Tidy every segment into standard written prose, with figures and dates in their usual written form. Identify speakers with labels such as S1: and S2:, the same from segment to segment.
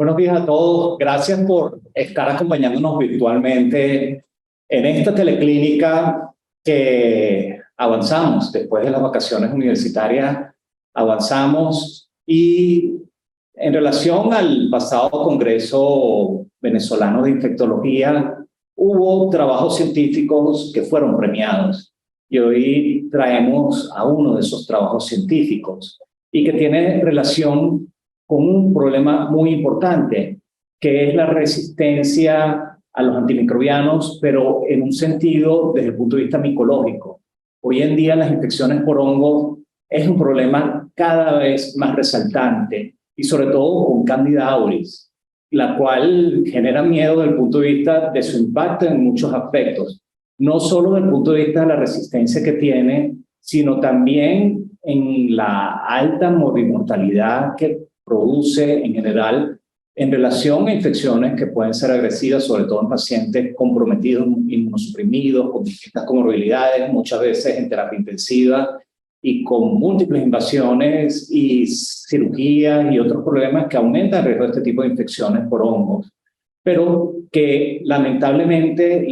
S1: Buenos días a todos. Gracias por estar acompañándonos virtualmente en esta teleclínica que avanzamos después de las vacaciones universitarias. Avanzamos y en relación al pasado Congreso Venezolano de Infectología, hubo trabajos científicos que fueron premiados. Y hoy traemos a uno de esos trabajos científicos y que tiene relación con un problema muy importante, que es la resistencia a los antimicrobianos, pero en un sentido desde el punto de vista micológico. Hoy en día las infecciones por hongos es un problema cada vez más resaltante, y sobre todo con Candida auris, la cual genera miedo desde el punto de vista de su impacto en muchos aspectos, no solo desde el punto de vista de la resistencia que tiene, sino también en la alta mortalidad que produce en general en relación a infecciones que pueden ser agresivas, sobre todo en pacientes comprometidos, inmunosuprimidos, con distintas comorbilidades, muchas veces en terapia intensiva y con múltiples invasiones y cirugías y otros problemas que aumentan el riesgo de este tipo de infecciones por hongos, pero que lamentablemente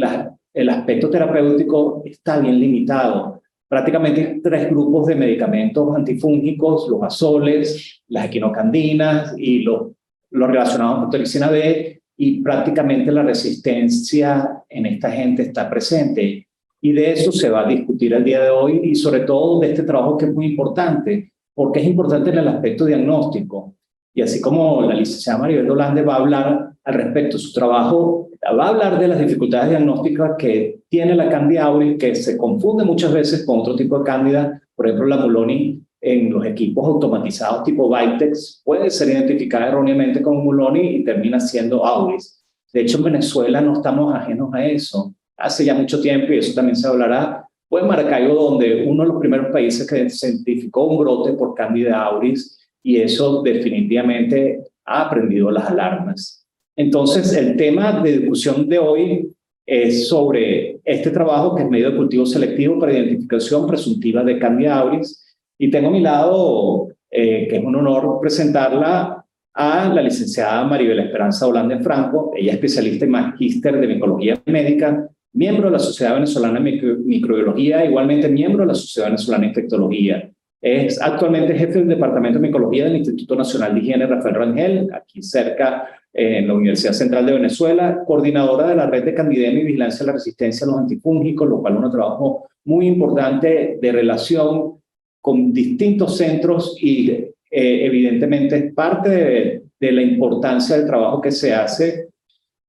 S1: el aspecto terapéutico está bien limitado. Prácticamente hay 3 grupos de medicamentos antifúngicos: los azoles, las equinocandinas y los relacionados con toxina B, y prácticamente la resistencia en esta gente está presente. Y de eso se va a discutir el día de hoy, y sobre todo de este trabajo que es muy importante, porque es importante en el aspecto diagnóstico. Y así como la licenciada Maribel Dolandes va a hablar al respecto de su trabajo, va a hablar de las dificultades diagnósticas que tiene la Candida auris, que se confunde muchas veces con otro tipo de cándida. Por ejemplo, la Muloni en los equipos automatizados tipo Vitex puede ser identificada erróneamente como Muloni y termina siendo auris. De hecho, en Venezuela no estamos ajenos a eso. Hace ya mucho tiempo, y eso también se hablará, fue en Maracaibo donde uno de los primeros países que se identificó un brote por Candida auris, y eso definitivamente ha prendido las alarmas. Entonces, el tema de discusión de hoy es sobre este trabajo, que es medio de cultivo selectivo para identificación presuntiva de Candida auris, y tengo a mi lado, que es un honor presentarla, a la licenciada Maribel Esperanza Dolandes Franco. Ella es especialista y magíster de micología médica, miembro de la Sociedad Venezolana de Microbiología, igualmente miembro de la Sociedad Venezolana de Infectología. Es actualmente jefe del Departamento de Micología del Instituto Nacional de Higiene Rafael Rangel, aquí cerca, en la Universidad Central de Venezuela, coordinadora de la red de Candidemia y vigilancia de la resistencia a los antifúngicos, lo cual es un trabajo muy importante de relación con distintos centros y evidentemente es parte de la importancia del trabajo que se hace,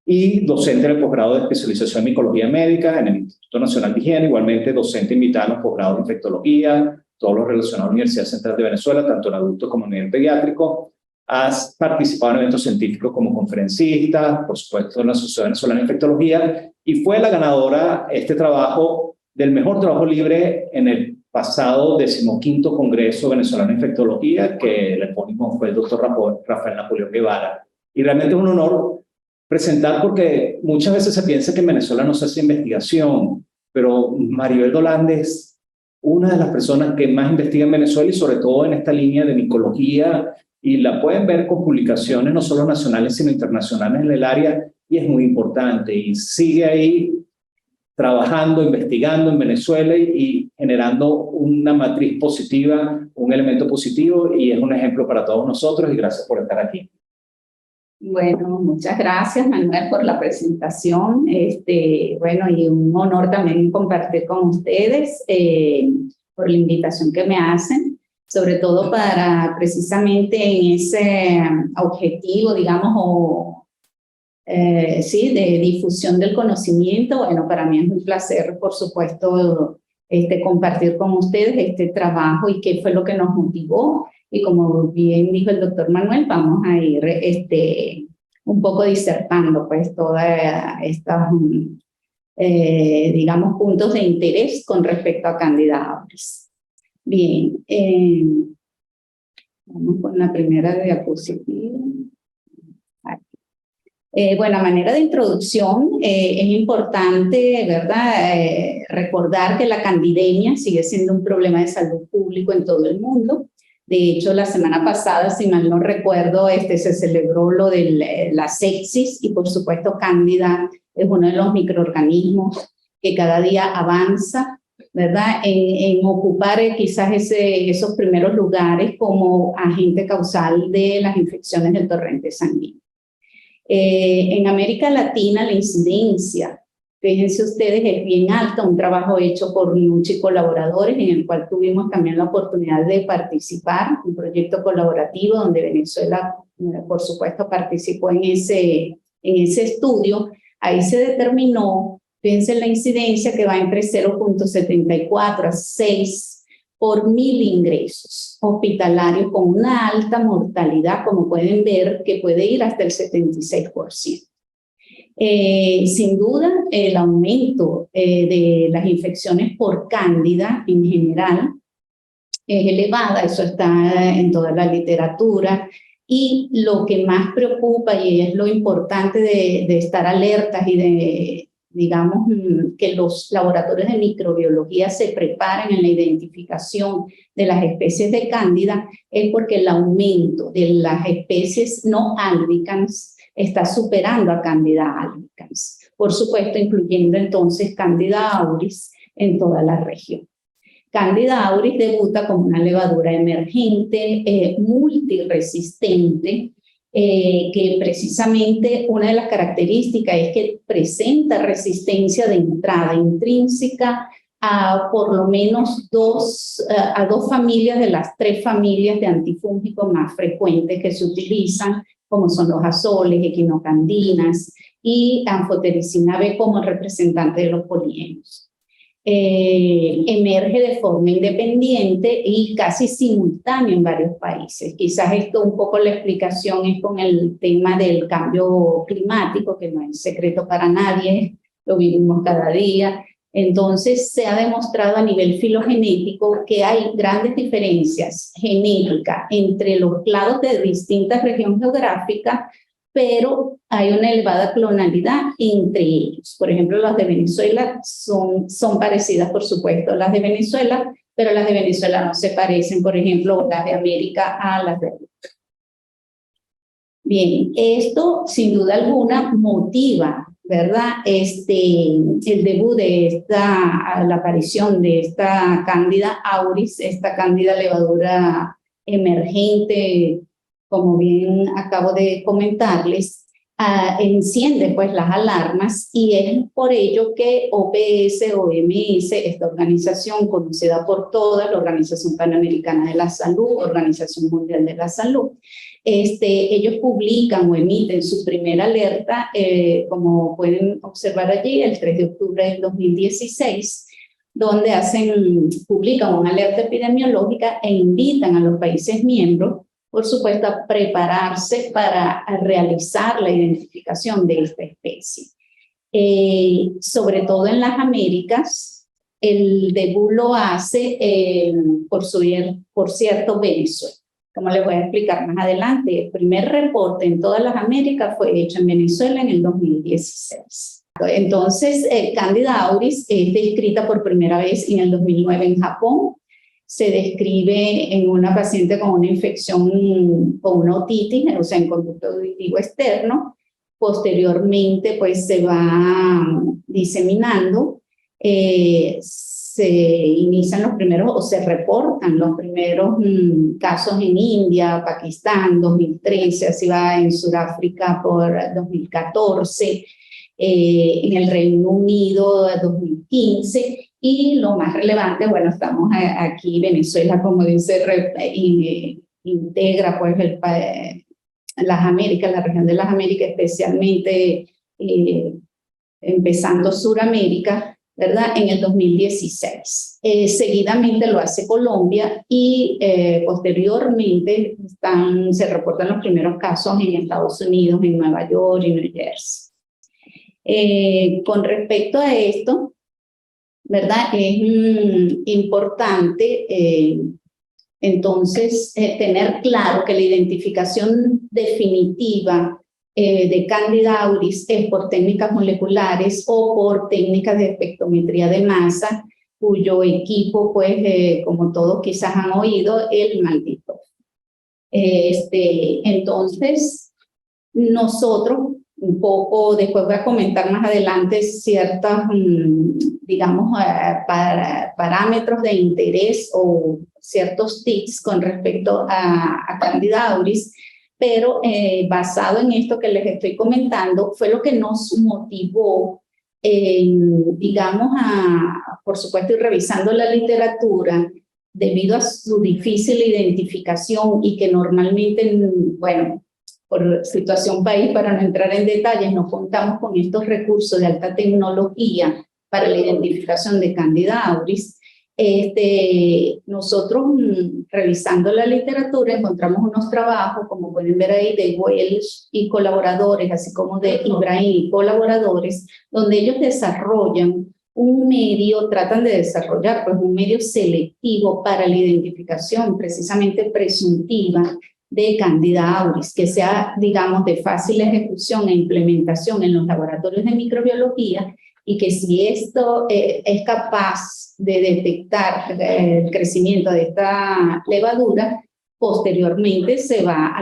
S1: y docente en el posgrado de especialización en micología médica en el Instituto Nacional de Higiene, igualmente docente invitado en los posgrados de infectología, todos los relacionados a la Universidad Central de Venezuela, tanto en adultos como en nivel pediátrico. Has participado en eventos científicos como conferencista, por supuesto en la Sociedad Venezolana de Infectología, y fue la ganadora este trabajo del mejor trabajo libre en el pasado 15º Congreso Venezolano de Infectología, que el epónimo fue el doctor Rafael Napoleón Guevara. Y realmente es un honor presentar, porque muchas veces se piensa que en Venezuela no se hace investigación, pero Maribel Dolandes, una de las personas que más investiga en Venezuela, y sobre todo en esta línea de micología, y la pueden ver con publicaciones no solo nacionales sino internacionales en el área, y es muy importante, y sigue ahí trabajando, investigando en Venezuela y generando una matriz positiva, un elemento positivo, y es un ejemplo para todos nosotros, y gracias por estar aquí.
S2: Bueno, muchas gracias, Manuel, por la presentación. Bueno, y un honor también compartir con ustedes, por la invitación que me hacen, sobre todo para precisamente en ese objetivo, digamos, sí, de difusión del conocimiento. Bueno, para mí es un placer, por supuesto, compartir con ustedes este trabajo y qué fue lo que nos motivó. Y como bien dijo el doctor Manuel, vamos a ir un poco disertando pues todas estas, digamos, puntos de interés con respecto a Candida auris. Bien, vamos con la primera diapositiva. Bueno, a manera de introducción, es importante, ¿verdad?, recordar que la candidemia sigue siendo un problema de salud público en todo el mundo, De hecho, la semana pasada, si mal no recuerdo, se celebró lo de la sepsis y, por supuesto, Cándida es uno de los microorganismos que cada día avanza, ¿verdad? En ocupar quizás esos primeros lugares como agente causal de las infecciones del torrente sanguíneo. En América Latina, la incidencia, fíjense ustedes, es bien alta, un trabajo hecho por muchos colaboradores en el cual tuvimos también la oportunidad de participar, un proyecto colaborativo donde Venezuela, por supuesto, participó en ese estudio. Ahí se determinó, fíjense la incidencia que va entre 0.74 a 6 por 1000 ingresos hospitalarios con una alta mortalidad, como pueden ver, que puede ir hasta el 76%. Sin duda, el aumento de las infecciones por cándida en general es elevada, eso está en toda la literatura, y lo que más preocupa, y es lo importante de estar alertas y de, digamos, que los laboratorios de microbiología se preparen en la identificación de las especies de cándida, es porque el aumento de las especies no albicans está superando a Candida albicans, por supuesto, incluyendo entonces Candida auris en toda la región. Candida auris debuta como una levadura emergente, multiresistente, que precisamente una de las características es que presenta resistencia de entrada intrínseca a por lo menos dos familias de las 3 familias de antifúngicos más frecuentes que se utilizan, como son los azoles, equinocandinas y anfotericina B como representante de los polienos. Emerge de forma independiente y casi simultáneo en varios países. Quizás esto un poco la explicación es con el tema del cambio climático, que no es secreto para nadie, lo vivimos cada día. Entonces se ha demostrado a nivel filogenético que hay grandes diferencias genéticas entre los clados de distintas regiones geográficas, pero hay una elevada clonalidad entre ellos. Por ejemplo, las de Venezuela son parecidas, por supuesto, las de Venezuela, pero las de Venezuela no se parecen, por ejemplo, las de América a las de Europa. Bien, esto sin duda alguna motiva, ¿verdad? El debut de la aparición de esta Candida auris, esta Candida levadura emergente, como bien acabo de comentarles, enciende pues las alarmas y es por ello que OPS, OMS, esta organización conocida por todas, la Organización Panamericana de la Salud, Organización Mundial de la Salud, ellos publican o emiten su primera alerta, como pueden observar allí, el 3 de octubre del 2016, donde publican una alerta epidemiológica e invitan a los países miembros, por supuesto, a prepararse para realizar la identificación de esta especie. Sobre todo en las Américas, el debut lo hace, por cierto, Venezuela. Como les voy a explicar más adelante, el primer reporte en todas las Américas fue hecho en Venezuela en el 2016. Entonces, Candida auris es descrita por primera vez en el 2009 en Japón. Se describe en una paciente con una infección, con una otitis, o sea, en conducto auditivo externo. Posteriormente, pues se va diseminando, se inician los primeros, o se reportan los primeros casos en India, Pakistán, 2013, así va en Sudáfrica por 2014, en el Reino Unido 2015, y lo más relevante, bueno, estamos aquí, Venezuela, como dice, integra pues las Américas, la región de las Américas, especialmente empezando Suramérica, ¿verdad? En el 2016. Seguidamente lo hace Colombia y posteriormente se reportan los primeros casos en Estados Unidos, en Nueva York y New Jersey. Con respecto a esto, ¿verdad? Es importante entonces tener claro que la identificación definitiva de Candida auris es por técnicas moleculares o por técnicas de espectrometría de masa, cuyo equipo, pues, como todos quizás han oído, el MALDI-TOF. Entonces, nosotros, un poco, después voy a comentar más adelante ciertas, digamos, parámetros de interés o ciertos tips con respecto a Candida auris, pero basado en esto que les estoy comentando, fue lo que nos motivó, digamos, por supuesto, ir revisando la literatura, debido a su difícil identificación y que normalmente, bueno, por situación país, para no entrar en detalles, no contamos con estos recursos de alta tecnología para la identificación de Candida auris. Nosotros, revisando la literatura, encontramos unos trabajos, como pueden ver ahí, de Welsh y colaboradores, así como de Ibrahim y colaboradores, donde ellos desarrollan un medio, tratan de desarrollar pues, un medio selectivo para la identificación precisamente presuntiva de Candida auris, que sea, digamos, de fácil ejecución e implementación en los laboratorios de microbiología, y que si esto es capaz de detectar el crecimiento de esta levadura, posteriormente se va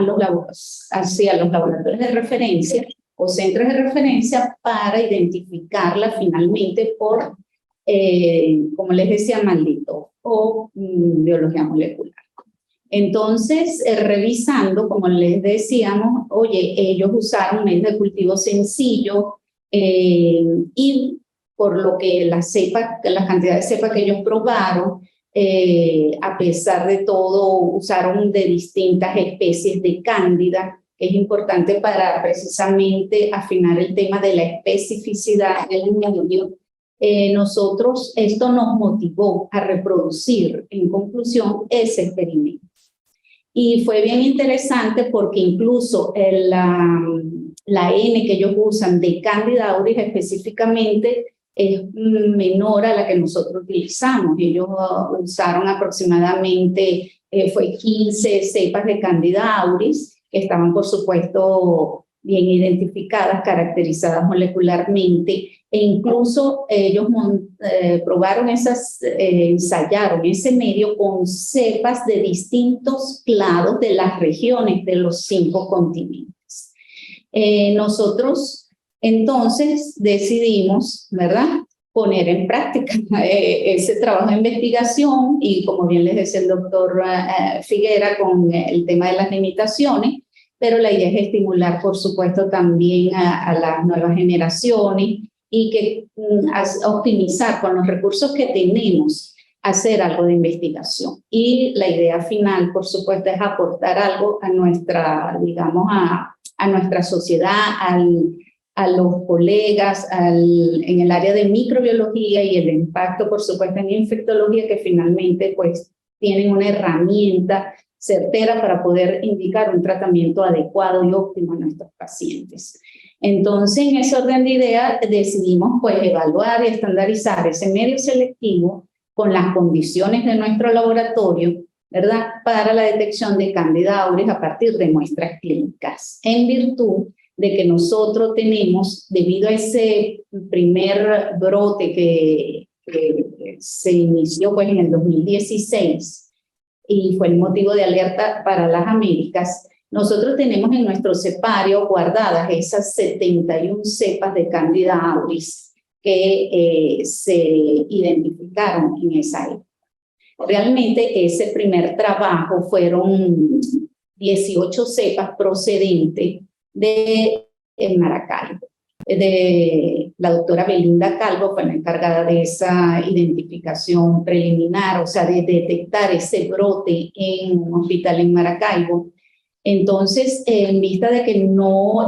S2: hacia los laboratorios de referencia o centros de referencia para identificarla finalmente por, como les decía, maldito o biología molecular. Entonces, revisando, como les decíamos, oye, ellos usaron medios de cultivo sencillo y por lo que la cantidad de cepa que ellos probaron, a pesar de todo, usaron de distintas especies de cándida, que es importante para precisamente afinar el tema de la especificidad del medio. Nosotros, esto nos motivó a reproducir, en conclusión, ese experimento. Y fue bien interesante porque incluso la N que ellos usan de Candida auris específicamente es menor a la que nosotros utilizamos. Ellos usaron aproximadamente, fue 15 cepas de Candida auris, que estaban, por supuesto, bien identificadas, caracterizadas molecularmente, e incluso ellos probaron ensayaron ese medio con cepas de distintos clados de las regiones de los 5 continentes. Nosotros entonces decidimos, ¿verdad?, poner en práctica ese trabajo de investigación, y como bien les decía el doctor Figuera con el tema de las limitaciones, pero la idea es estimular, por supuesto, también a las nuevas generaciones y que optimizar con los recursos que tenemos, hacer algo de investigación. Y la idea final, por supuesto, es aportar algo a nuestra, digamos, a nuestra sociedad, a los colegas en el área de microbiología y el impacto, por supuesto, en infectología, que finalmente pues tienen una herramienta certera para poder indicar un tratamiento adecuado y óptimo a nuestros pacientes. Entonces, en ese orden de ideas, decidimos pues evaluar y estandarizar ese medio selectivo con las condiciones de nuestro laboratorio, ¿verdad?, para la detección de Candida auris a partir de muestras clínicas, en virtud de que nosotros tenemos, debido a ese primer brote que se inició pues, en el 2016 y fue el motivo de alerta para las Américas, nosotros tenemos en nuestro cepario guardadas esas 71 cepas de Candida auris que se identificaron en esa época. Realmente ese primer trabajo fueron 18 cepas procedentes de Maracaibo. La doctora Belinda Calvo fue la encargada de esa identificación preliminar, o sea, de detectar ese brote en un hospital en Maracaibo. Entonces, en vista de que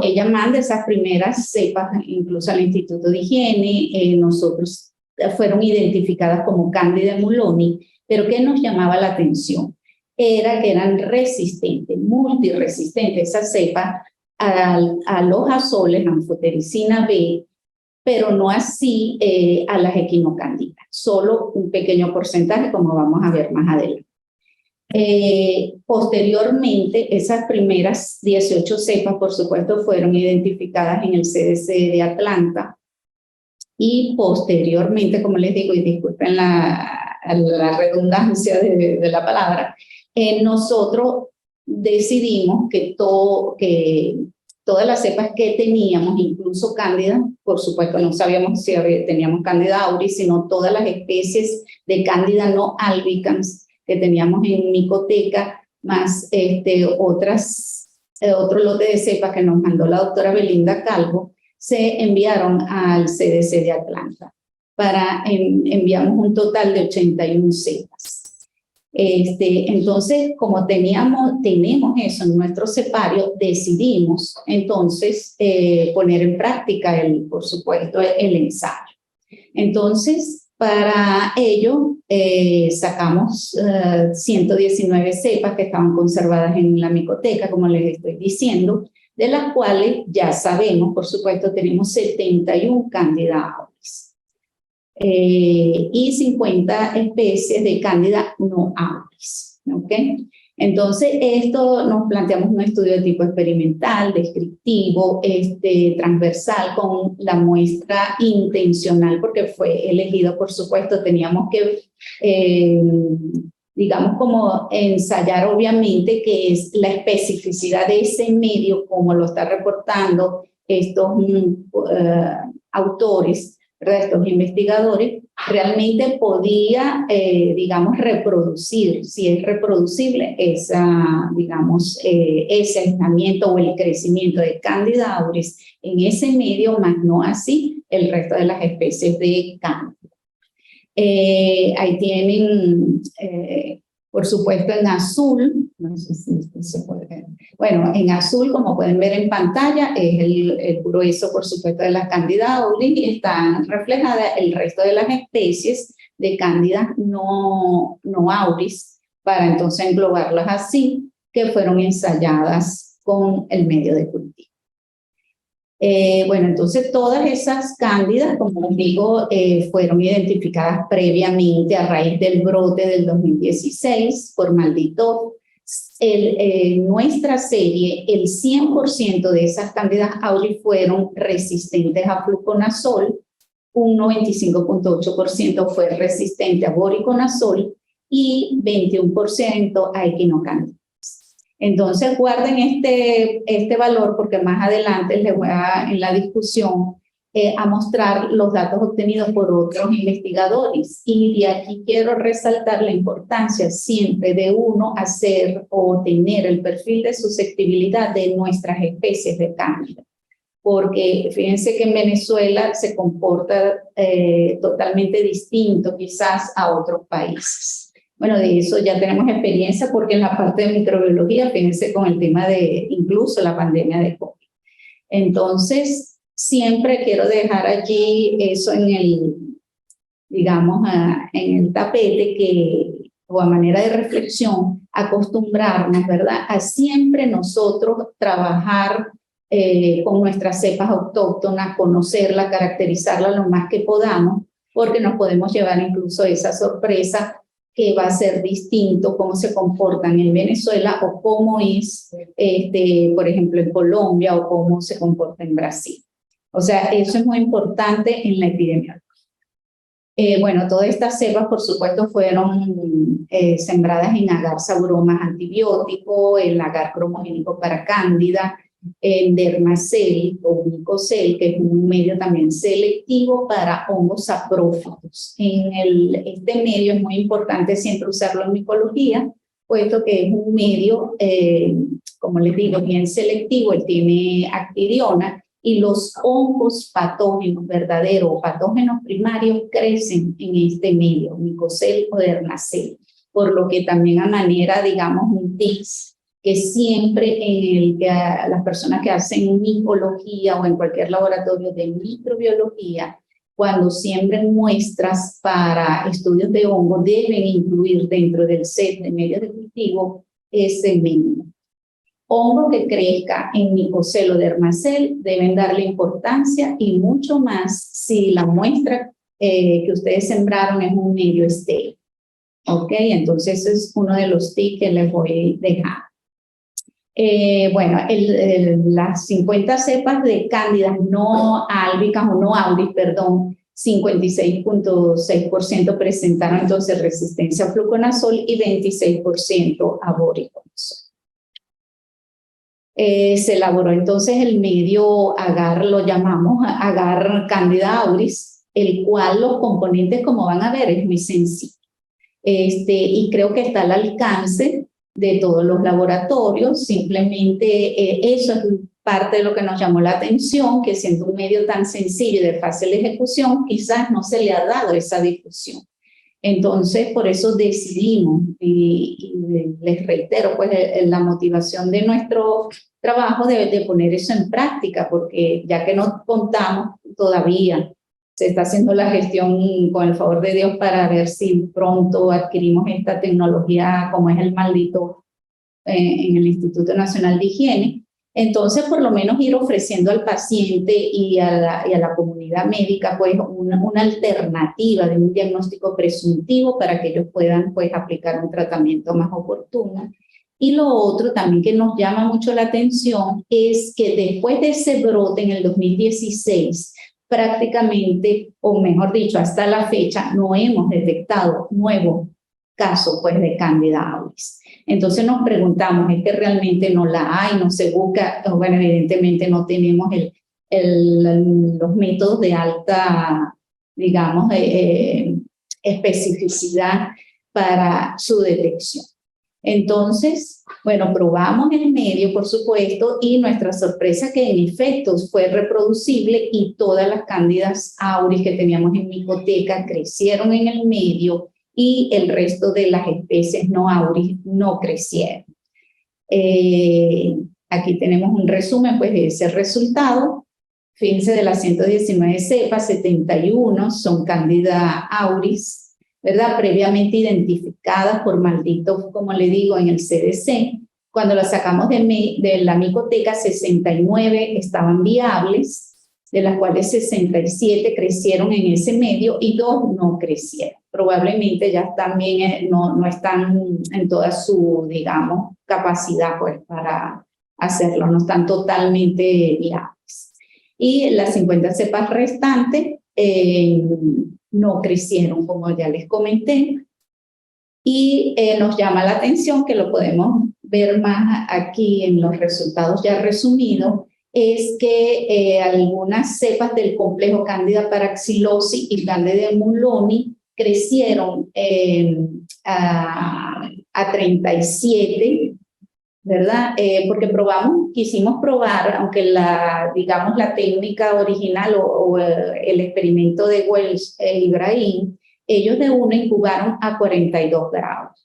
S2: ella manda esas primeras cepas, incluso al Instituto de Higiene, nosotros fueron identificadas como Candida emuloni, pero ¿qué nos llamaba la atención? Era que eran resistentes, multiresistentes esas cepas a los azoles, anfotericina B, pero no así a las equinocandidas, solo un pequeño porcentaje, como vamos a ver más adelante. Posteriormente, esas primeras 18 cepas, por supuesto, fueron identificadas en el CDC de Atlanta, y posteriormente, como les digo, y disculpen la redundancia de la palabra, nosotros decidimos que todas las cepas que teníamos, incluso Cándida, por supuesto no sabíamos si teníamos Cándida auris, sino todas las especies de Cándida no albicans que teníamos en Micoteca, más otro lote de cepas que nos mandó la doctora Belinda Calvo, se enviaron al CDC de Atlanta. Enviamos un total de 81 cepas. Entonces, como tenemos eso en nuestro cepario, decidimos entonces poner en práctica, por supuesto, el ensayo. Entonces, para ello, sacamos 119 cepas que estaban conservadas en la micoteca, como les estoy diciendo, de las cuales ya sabemos, por supuesto, tenemos 71 Cándida auris. Y 50 especies de Cándida no auris, ¿ok? Entonces, nos planteamos un estudio de tipo experimental, descriptivo, transversal, con la muestra intencional, porque fue elegido, por supuesto, teníamos que, digamos, como ensayar, obviamente, que es la especificidad de ese medio, como lo está reportando estos autores, ¿verdad? Estos investigadores, realmente podía, digamos, reproducir, si es reproducible, ese aislamiento o el crecimiento de Cándida auris en ese medio, más no así el resto de las especies de Cándida. Ahí tienen, por supuesto, en azul, no sé si se puede ver. Bueno, en azul, como pueden ver en pantalla, es el grueso, por supuesto, de la Cándida auris, y están reflejadas el resto de las especies de Cándida no auris, para entonces englobarlas así, que fueron ensayadas con el medio de cultivo. Bueno, entonces todas esas cándidas, como les digo, fueron identificadas previamente a raíz del brote del 2016 por Maldito. Nuestra serie, el 100% de esas cándidas auris fueron resistentes a fluconazol, un 95.8% fue resistente a voriconazol y 21% a equinocandida. Entonces, guarden este valor porque más adelante les voy en la discusión a mostrar los datos obtenidos por otros investigadores. Y de aquí quiero resaltar la importancia siempre de uno hacer o tener el perfil de susceptibilidad de nuestras especies de Cándida. Porque fíjense que en Venezuela se comporta totalmente distinto quizás a otros países. Bueno, de eso ya tenemos experiencia porque en la parte de microbiología, fíjense con el tema de incluso la pandemia de COVID. Entonces, siempre quiero dejar allí eso en el, digamos, en el tapete o a manera de reflexión, acostumbrarnos, ¿verdad? A siempre nosotros trabajar con nuestras cepas autóctonas, conocerla, caracterizarla lo más que podamos, porque nos podemos llevar incluso esa sorpresa que va a ser distinto cómo se comportan en Venezuela o cómo es, por ejemplo, en Colombia o cómo se comporta en Brasil. O sea, eso es muy importante en la epidemiología. Bueno, todas estas cepas, por supuesto, fueron sembradas en agar sauromas antibiótico, el agar cromogénico para cándida, en dermacel o micocel, que es un medio también selectivo para hongos saprófitos. Este medio es muy importante siempre usarlo en micología, puesto que es un medio, como les digo, bien selectivo, él tiene actidiona, y los hongos patógenos verdaderos, patógenos primarios, crecen en este medio, micocel o dermacel, por lo que también a manera, digamos, un tips, que siempre las personas que hacen micología o en cualquier laboratorio de microbiología, cuando siembren muestras para estudios de hongos, deben incluir dentro del set de medios de cultivo ese mínimo. Hongo que crezca en micocel o dermacel deben darle importancia y mucho más si la muestra que ustedes sembraron es un medio estéril. ¿Ok? Entonces ese es uno de los tips que les voy a dejar. Bueno, las 50 cepas de cándidas no albicans o no auris, perdón, 56.6% presentaron entonces resistencia a fluconazol y 26% a voriconazol. se elaboró entonces el medio agar, lo llamamos agar Candida auris, el cual los componentes, como van a ver, es muy sencillo. Y creo que está al alcance de todos los laboratorios. Simplemente eso es parte de lo que nos llamó la atención, que siendo un medio tan sencillo y de fácil ejecución, quizás no se le ha dado esa difusión. Entonces, por eso decidimos, y les reitero, pues la motivación de nuestro trabajo de poner eso en práctica, porque ya que no contamos todavía, se está haciendo la gestión con el favor de Dios para ver si pronto adquirimos esta tecnología como es el maldito en el Instituto Nacional de Higiene. Entonces, por lo menos ir ofreciendo al paciente y a la comunidad médica pues una alternativa de un diagnóstico presuntivo para que ellos puedan pues aplicar un tratamiento más oportuno. Y lo otro también que nos llama mucho la atención es que después de ese brote en el 2016, prácticamente, o mejor dicho, hasta la fecha, no hemos detectado nuevos casos pues, de Candida auris. Entonces nos preguntamos, ¿es que realmente no la hay, no se busca? Bueno, evidentemente no tenemos los métodos de alta, digamos, especificidad para su detección. Entonces, bueno, probamos el medio, por supuesto, y nuestra sorpresa que en efecto fue reproducible y todas las Cándidas auris que teníamos en micoteca crecieron en el medio y el resto de las especies no auris no crecieron. Aquí tenemos un resumen pues, de ese resultado. Fíjense, de las 119 cepas, 71 son Candida auris, ¿verdad? Previamente identificadas por malditos, como le digo, en el CDC. Cuando las sacamos de la micoteca, 69 estaban viables, de las cuales 67 crecieron en ese medio y 2 no crecieron. Probablemente ya también no están en toda su, digamos, capacidad pues, para hacerlo, no están totalmente viables. Y las 50 cepas restantes no crecieron, como ya les comenté. Y nos llama la atención, que lo podemos ver más aquí en los resultados ya resumidos, es que algunas cepas del complejo Candida paraxylosii y Candida emuloni crecieron a 37, ¿verdad? Porque quisimos probar, aunque digamos la técnica original o el experimento de Wells e Ibrahim, ellos de una incubaron a 42 grados.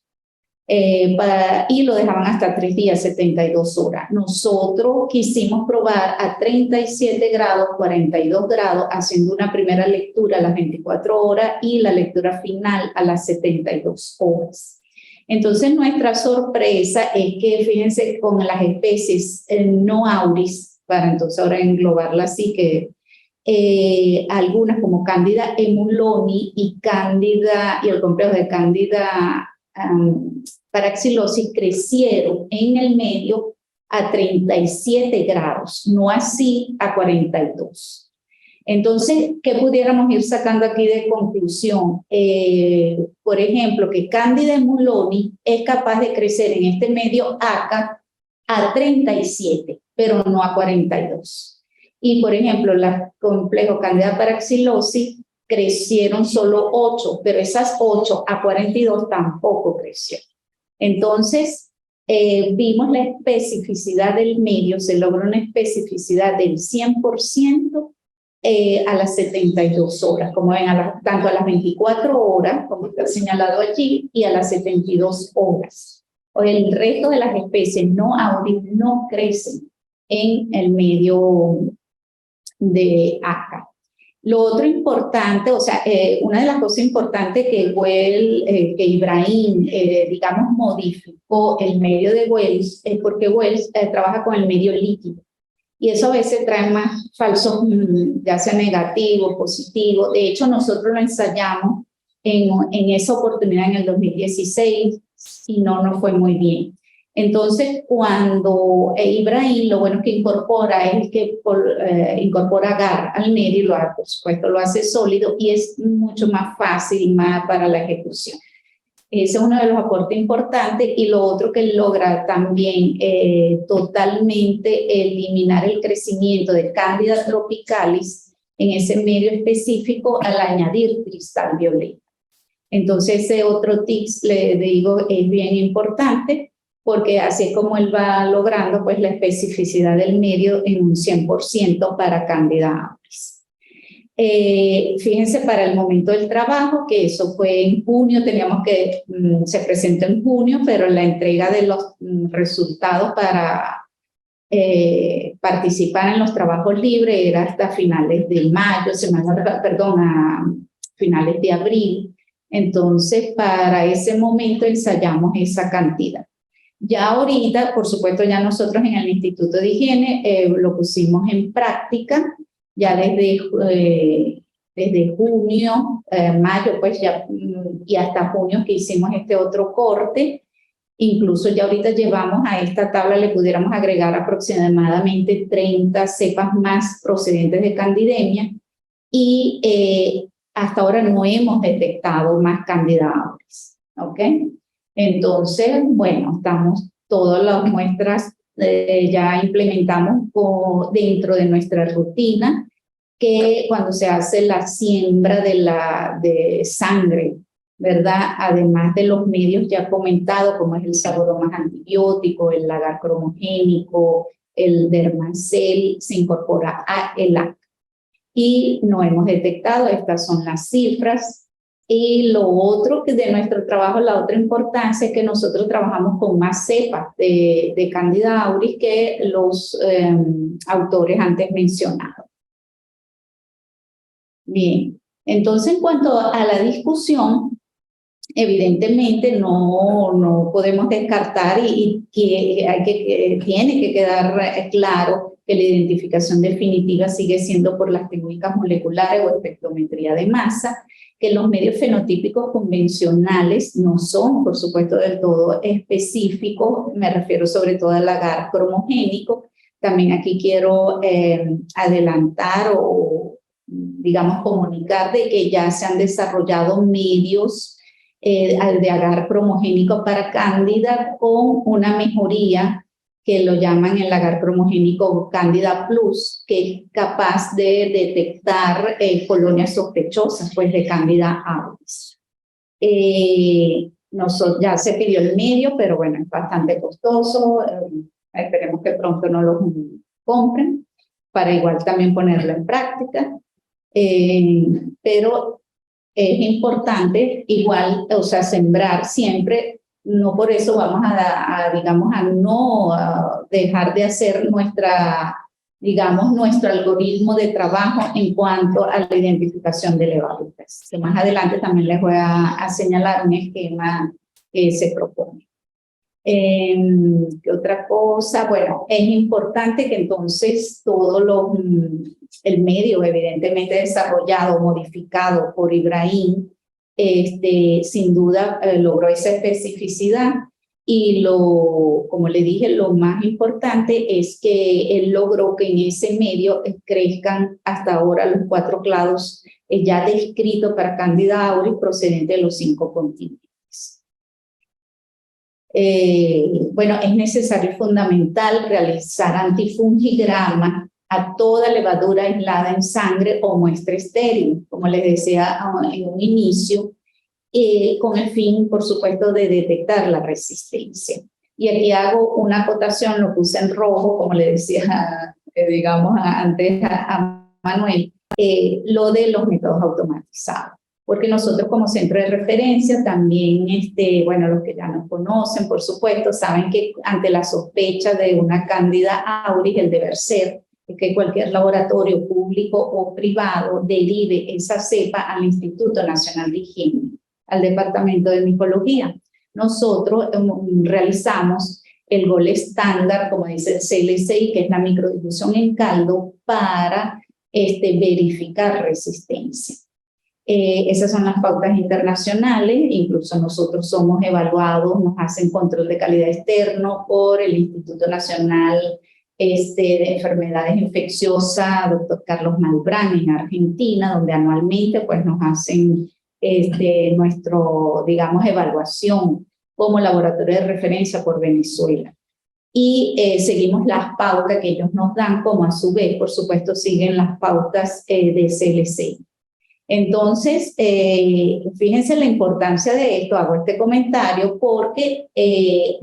S2: Y lo dejaban hasta 3 días, 72 horas. Nosotros quisimos probar a 37 grados, 42 grados, haciendo una primera lectura a las 24 horas y la lectura final a las 72 horas. Entonces, nuestra sorpresa es que, fíjense, con las especies no auris, para entonces ahora englobarla así, que algunas como Candida emuloni y el complejo de Candida paraxylosii crecieron en el medio a 37 grados, no así a 42. Entonces, ¿qué pudiéramos ir sacando aquí de conclusión? Por ejemplo, que Candida emuloni es capaz de crecer en este medio ACA a 37, pero no a 42. Y, por ejemplo, el complejo Candida paraxylosii crecieron solo 8, pero esas 8 a 42 tampoco crecieron. Entonces, vimos la especificidad del medio, se logró una especificidad del 100% a las 72 horas, como ven, tanto a las 24 horas, como está señalado allí, y a las 72 horas. El resto de las especies no auris no crecen en el medio de ACA. Lo otro importante, o sea, una de las cosas importantes que Ibrahim, digamos, modificó el medio de Wells, es porque Wells trabaja con el medio líquido. Y eso a veces trae más falsos, ya sea negativo, positivo. De hecho, nosotros lo ensayamos en esa oportunidad en el 2016 y no nos fue muy bien. Entonces, cuando Ibrahim, lo bueno que incorpora es que incorpora agar al medio y por supuesto lo hace sólido y es mucho más fácil y más para la ejecución. Ese es uno de los aportes importantes, y lo otro que logra también totalmente eliminar el crecimiento de Candida tropicalis en ese medio específico al añadir cristal violeta. Entonces ese otro tips, le digo, es bien importante, porque así es como él va logrando pues la especificidad del medio en un 100% para Candida albis. Fíjense para el momento del trabajo, que eso fue en junio, teníamos que, se presentó en junio, pero la entrega de los resultados para participar en los trabajos libres era hasta finales de mayo, perdón, a finales de abril. Entonces, para ese momento ensayamos esa cantidad. Ya ahorita, por supuesto, ya nosotros en el Instituto de Higiene lo pusimos en práctica. Ya desde junio, mayo, pues ya, y hasta junio que hicimos este otro corte. Incluso ya ahorita llevamos a esta tabla, le pudiéramos agregar aproximadamente 30 cepas más procedentes de Candidemia, y hasta ahora no hemos detectado más Candida albis, ¿ok? Entonces, bueno, estamos todas las muestras ya implementamos dentro de nuestra rutina, que cuando se hace la siembra de sangre, ¿verdad? Además de los medios ya comentados, como es el saboromas antibiótico, el lagar cromogénico, el dermacel, se incorpora a ELAC. Y no hemos detectado, estas son las cifras. Y lo otro que de nuestro trabajo, la otra importancia es que nosotros trabajamos con más cepas de Candida auris que los autores antes mencionados. Bien, entonces en cuanto a la discusión, evidentemente no podemos descartar y tiene que quedar claro que la identificación definitiva sigue siendo por las técnicas moleculares o espectrometría de masa, que los medios fenotípicos convencionales no son, por supuesto, del todo específicos. Me refiero sobre todo al agar cromogénico. También aquí quiero adelantar o, digamos, comunicar de que ya se han desarrollado medios de agar cromogénico para Cándida con una mejoría que lo llaman el agar cromogénico Candida Plus, que es capaz de detectar colonias sospechosas pues, de Candida albis. Ya se pidió el medio, pero bueno, es bastante costoso. Esperemos que pronto no lo compren, para igual también ponerlo en práctica. Pero es importante igual, o sea, sembrar siempre. No por eso vamos digamos, a no dejar de hacer nuestro algoritmo de trabajo en cuanto a la identificación de levadures. Que más adelante también les voy a señalar un esquema que se propone. ¿Qué otra cosa? Bueno, es importante que entonces el medio evidentemente desarrollado, modificado por Ibrahim, sin duda logró esa especificidad, y como le dije, lo más importante es que él logró que en ese medio crezcan hasta ahora los 4 clados ya descritos para Candida auris procedente de los 5 continentes. Bueno, es necesario y fundamental realizar antifungigrama a toda levadura aislada en sangre o muestra estéril, como les decía en un inicio, con el fin, por supuesto, de detectar la resistencia. Y aquí hago una acotación, lo puse en rojo, como le decía, digamos, antes a Manuel, lo de los métodos automatizados. Porque nosotros como centro de referencia también, bueno, los que ya nos conocen, por supuesto, saben que ante la sospecha de una Candida auris, el deber ser es que cualquier laboratorio público o privado derive esa cepa al Instituto Nacional de Higiene, al Departamento de Micología. Nosotros realizamos el gol estándar, como dice el CLCI, que es la microdifusión en caldo, para verificar resistencia. Esas son las pautas internacionales. Incluso nosotros somos evaluados, nos hacen control de calidad externo por el Instituto Nacional de Enfermedades Infecciosas, doctor Carlos Malbrán, en Argentina, donde anualmente pues, nos hacen nuestro, digamos, evaluación como laboratorio de referencia por Venezuela. Y seguimos las pautas que ellos nos dan, como a su vez, por supuesto, siguen las pautas de CLC. Entonces, fíjense la importancia de esto, hago este comentario porque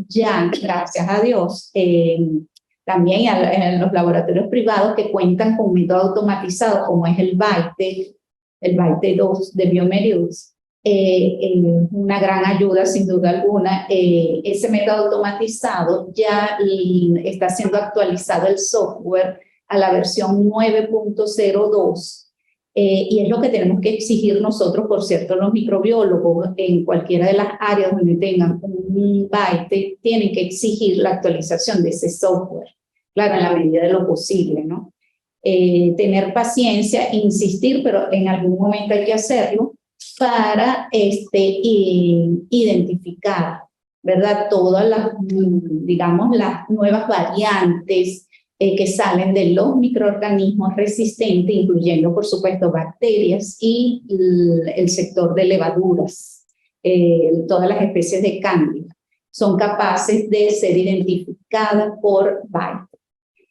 S2: ya, gracias a Dios, también en los laboratorios privados que cuentan con método automatizado, como es el BAITE 2 de Biomerius, una gran ayuda sin duda alguna. Ese método automatizado ya está siendo actualizado el software a la versión 9.02. Y es lo que tenemos que exigir nosotros, por cierto, los microbiólogos en cualquiera de las áreas donde tengan un BAITE, tienen que exigir la actualización de ese software, claro, en la medida de lo posible, ¿no? Tener paciencia, insistir, pero en algún momento hay que hacerlo para identificar, ¿verdad? Todas las, digamos, las nuevas variantes que salen de los microorganismos resistentes, incluyendo, por supuesto, bacterias y el sector de levaduras, todas las especies de cándida, son capaces de ser identificadas por BAITE.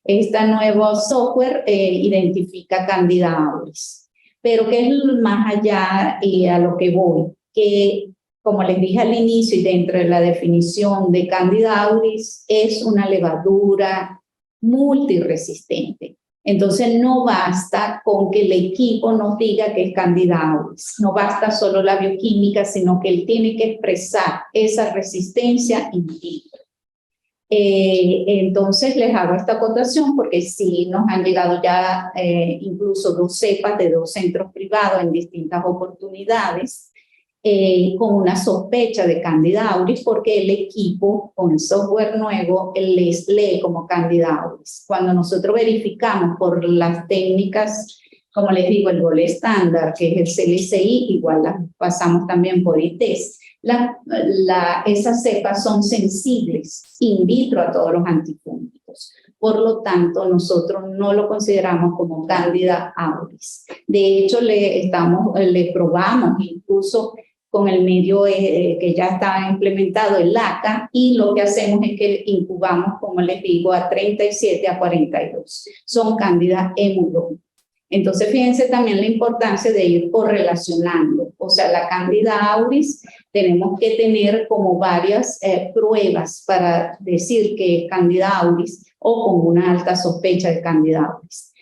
S2: Este nuevo software identifica Candida auris. Pero que es más allá y a lo que voy, que como les dije al inicio y dentro de la definición de Candida auris, es una levadura multiresistente. Entonces no basta con que el equipo nos diga que es Candida auris, no basta solo la bioquímica, sino que él tiene que expresar esa resistencia in vitro. Entonces les hago esta acotación porque sí nos han llegado ya incluso 2 cepas de 2 centros privados en distintas oportunidades con una sospecha de Candida auris porque el equipo con el software nuevo les lee como Candida auris. Cuando nosotros verificamos por las técnicas, como les digo, el gol estándar, que es el CLCI, igual las pasamos también por ITES, esas cepas son sensibles in vitro a todos los antifúngicos. Por lo tanto, nosotros no lo consideramos como Candida auris. De hecho, le probamos incluso con el medio que ya está implementado, el LACA, y lo que hacemos es que incubamos, como les digo, a 37 a 42. Son Candida emulón. Entonces, fíjense también la importancia de ir correlacionando. O sea, la Candida auris tenemos que tener como varias pruebas para decir que es Candida auris o con una alta sospecha de Candida auris.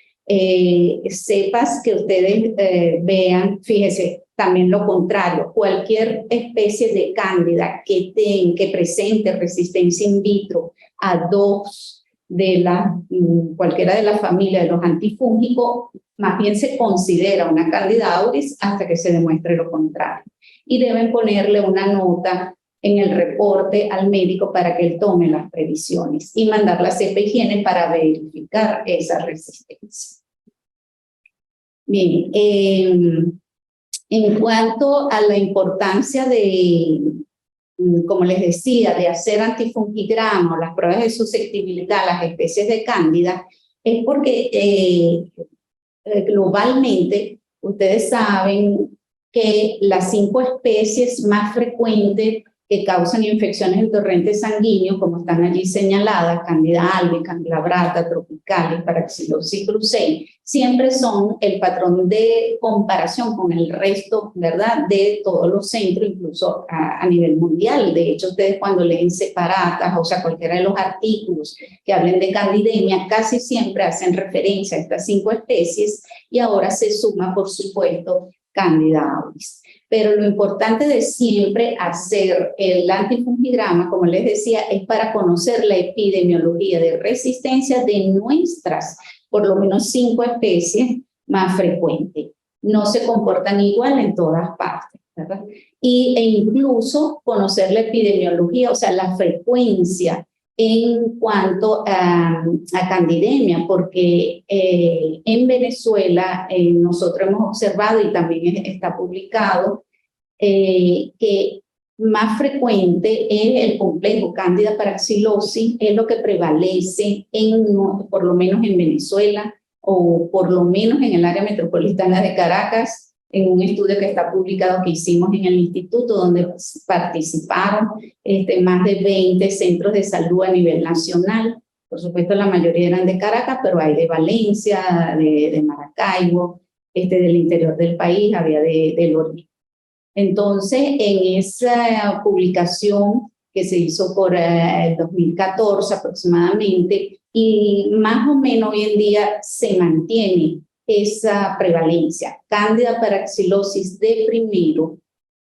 S2: Cepas que ustedes vean, fíjense, también lo contrario, cualquier especie de cándida que presente resistencia in vitro a cualquiera de las familias de los antifúngicos, más bien se considera una Candida auris hasta que se demuestre lo contrario. Y deben ponerle una nota en el reporte al médico para que él tome las previsiones y mandar la cepa higiene para verificar esa resistencia. Bien, en cuanto a la importancia de, como les decía, de hacer antifungigrama o las pruebas de susceptibilidad a las especies de cándida, es porque globalmente ustedes saben que las 5 especies más frecuentes que causan infecciones en torrente sanguíneo, como están allí señaladas, Candida albis, Candida abrata, tropicalis, Paraxylossis cruzei, siempre son el patrón de comparación con el resto, ¿verdad?, de todos los centros, incluso a nivel mundial. De hecho, ustedes cuando leen separatas, o sea, cualquiera de los artículos que hablen de candidemia, casi siempre hacen referencia a estas 5 especies y ahora se suma, por supuesto, Candida auris. Pero lo importante de siempre hacer el antifungigrama, como les decía, es para conocer la epidemiología de resistencia de nuestras, por lo menos 5 especies más frecuentes. No se comportan igual en todas partes, ¿verdad? E incluso conocer la epidemiología, o sea, la frecuencia en cuanto a candidemia, porque en Venezuela nosotros hemos observado y también está publicado que más frecuente es el complejo Candida Paraxylossis, es lo que prevalece por lo menos en Venezuela o por lo menos en el área metropolitana de Caracas en un estudio que está publicado que hicimos en el instituto, donde participaron más de 20 centros de salud a nivel nacional. Por supuesto, la mayoría eran de Caracas, pero hay de Valencia, de Maracaibo, del interior del país, había de Loreto. Entonces, en esa publicación que se hizo por el 2014 aproximadamente, y más o menos hoy en día se mantiene esa prevalencia. Cándida paraxilosis de primero,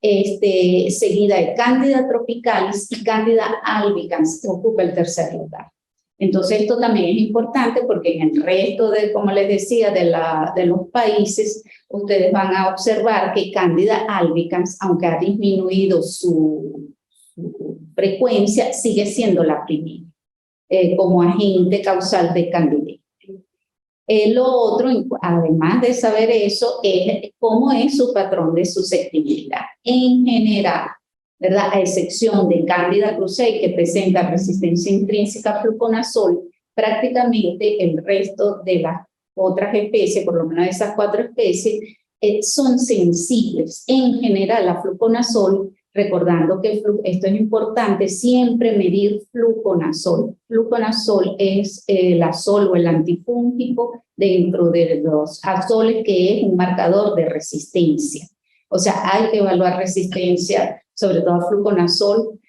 S2: seguida de Cándida tropicalis y Cándida albicans, ocupa el tercer lugar. Entonces, esto también es importante porque en el resto de, como les decía, de los países, ustedes van a observar que Cándida albicans, aunque ha disminuido su frecuencia, sigue siendo la primera como agente causal de candidez. Lo otro, además de saber eso, es cómo es su patrón de susceptibilidad. En general, ¿verdad? A excepción de Cándida cruzei, que presenta resistencia intrínseca a fluconazol, prácticamente el resto de las otras especies, por lo menos esas 4 especies, son sensibles en general a fluconazol, recordando que esto es importante, siempre medir fluconazol. Fluconazol es el azol o el antifúngico dentro de los azoles, que es un marcador de resistencia. O sea, hay que evaluar resistencia, sobre todo a fluconazol,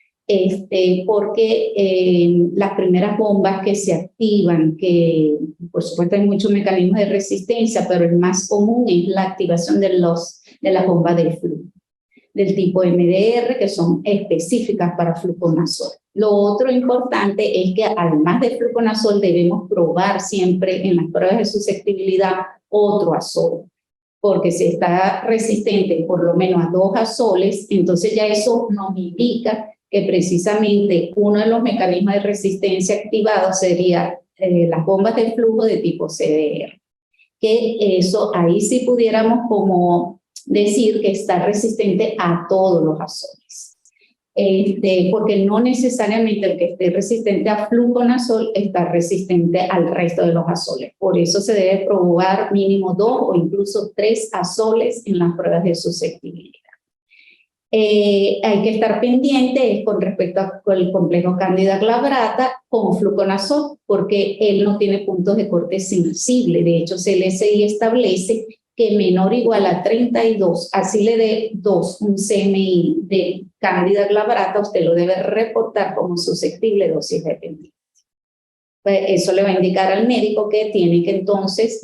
S2: porque las primeras bombas que se activan, que por supuesto hay muchos mecanismos de resistencia, pero el más común es la activación de las bombas de flujo, del tipo MDR, que son específicas para fluconazol. Lo otro importante es que además de fluconazol debemos probar siempre en las pruebas de susceptibilidad otro azol, porque si está resistente por lo menos a 2 azoles, entonces ya eso nos indica que precisamente uno de los mecanismos de resistencia activados sería las bombas de flujo de tipo CDR. Que eso, ahí sí pudiéramos como decir que está resistente a todos los azoles. Porque no necesariamente el que esté resistente a fluconazol está resistente al resto de los azoles. Por eso se debe probar mínimo 2 o incluso 3 azoles en las pruebas de susceptibilidad. Hay que estar pendiente con respecto al complejo Cándida glabrata con fluconazol, porque él no tiene puntos de corte sensible. De hecho, CLSI establece que menor o igual a 32, así le dé 2, un CMI de Cándida glabrata, usted lo debe reportar como susceptible dosis dependiente. Pues eso le va a indicar al médico que tiene que entonces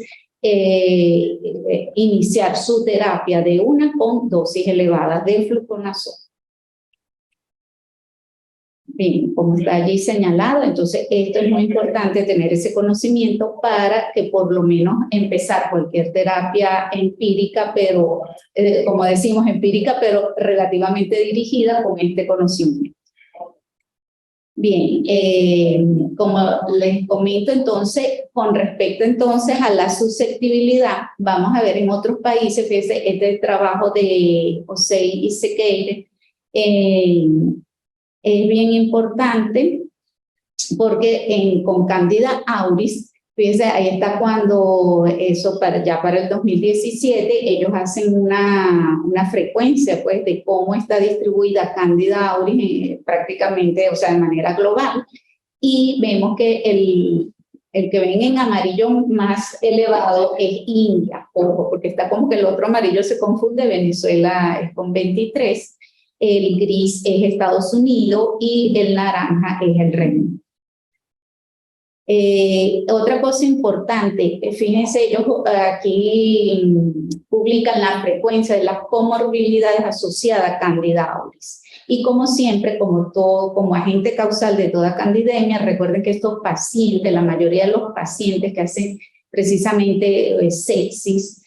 S2: iniciar su terapia de una con dosis elevadas de fluconazol. Bien, como está allí señalado, entonces esto es muy importante tener ese conocimiento para que por lo menos empezar cualquier terapia empírica, pero como decimos empírica, pero relativamente dirigida con este conocimiento. Bien, como les comento entonces, con respecto entonces a la susceptibilidad, vamos a ver en otros países, fíjense, este trabajo de Osei y Sequeira es bien importante porque con Candida auris, fíjense, ahí está cuando eso ya para el 2017 ellos hacen una frecuencia pues de cómo está distribuida Candida auris prácticamente, o sea, de manera global, y vemos que el que ven en amarillo más elevado es India, ojo, porque está como que el otro amarillo se confunde, Venezuela es con 23, el gris es Estados Unidos y el naranja es el Reino Unido. Otra cosa importante, fíjense, ellos aquí publican la frecuencia de las comorbilidades asociadas a Candida auris. Y como siempre, como agente causal de toda candidemia, recuerden que estos pacientes, la mayoría de los pacientes que hacen precisamente sepsis,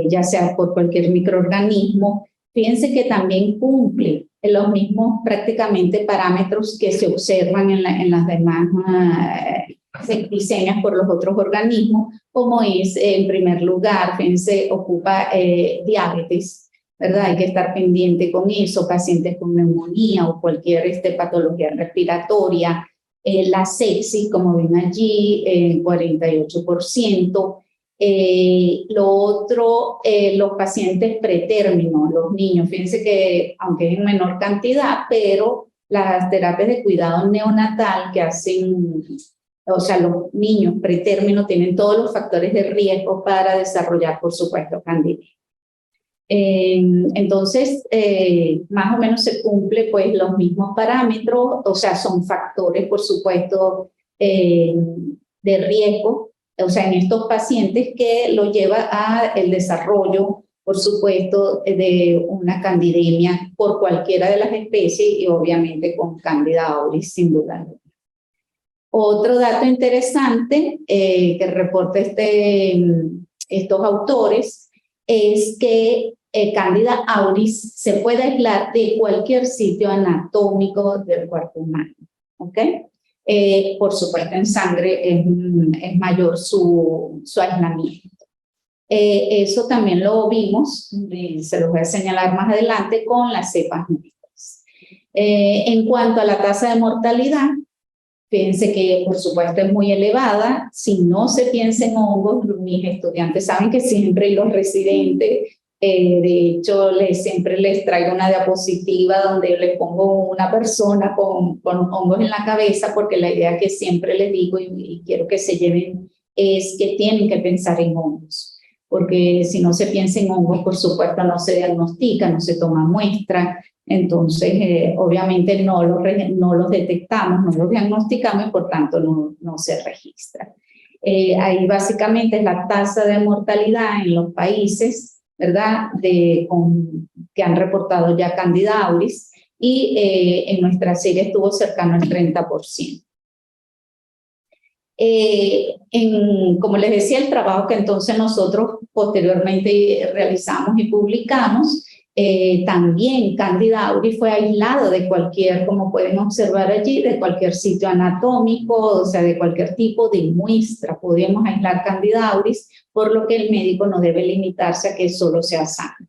S2: ya sea por cualquier microorganismo, fíjense que también cumple los mismos prácticamente parámetros que se observan en las demás septicemias por los otros organismos, como es, en primer lugar, fíjense, ocupa diabetes, ¿verdad? Hay que estar pendiente con eso, pacientes con neumonía o cualquier patología respiratoria, la sepsis, como ven allí, 48%, Lo otro, los pacientes pretérmino, los niños. Fíjense que, aunque es en menor cantidad, pero las terapias de cuidado neonatal que hacen, o sea, los niños pretérmino tienen todos los factores de riesgo para desarrollar, por supuesto, candidemia. Entonces, más o menos se cumple pues los mismos parámetros, o sea, son factores, por supuesto, de riesgo, o sea, en estos pacientes que lo lleva a el desarrollo, por supuesto, de una candidemia por cualquiera de las especies y obviamente con Candida auris, sin duda. Otro dato interesante que reporta estos autores es que Candida auris se puede aislar de cualquier sitio anatómico del cuerpo humano, ¿ok? Por supuesto, en sangre es mayor su aislamiento. Eso también lo vimos, se los voy a señalar más adelante, con las cepas nuestras. En cuanto a la tasa de mortalidad, fíjense que por supuesto es muy elevada. Si no se piensa en hongos, mis estudiantes saben que siempre, y los residentes, de hecho siempre les traigo una diapositiva donde yo les pongo una persona con hongos en la cabeza, porque la idea que siempre les digo y quiero que se lleven es que tienen que pensar en hongos, porque si no se piensa en hongos, por supuesto no se diagnostica, no se toma muestra. Entonces, obviamente no los detectamos, no los diagnosticamos y por tanto no se registra. Ahí básicamente es la tasa de mortalidad en los países, ¿verdad?, que han reportado ya Candida auris, y en nuestra serie estuvo cercano al 30%. Como les decía, el trabajo que entonces nosotros posteriormente realizamos y publicamos, también Candida auris fue aislado de cualquier, como pueden observar allí, de cualquier sitio anatómico, o sea, de cualquier tipo de muestra. Podemos aislar Candida auris, por lo que el médico no debe limitarse a que solo sea sangre.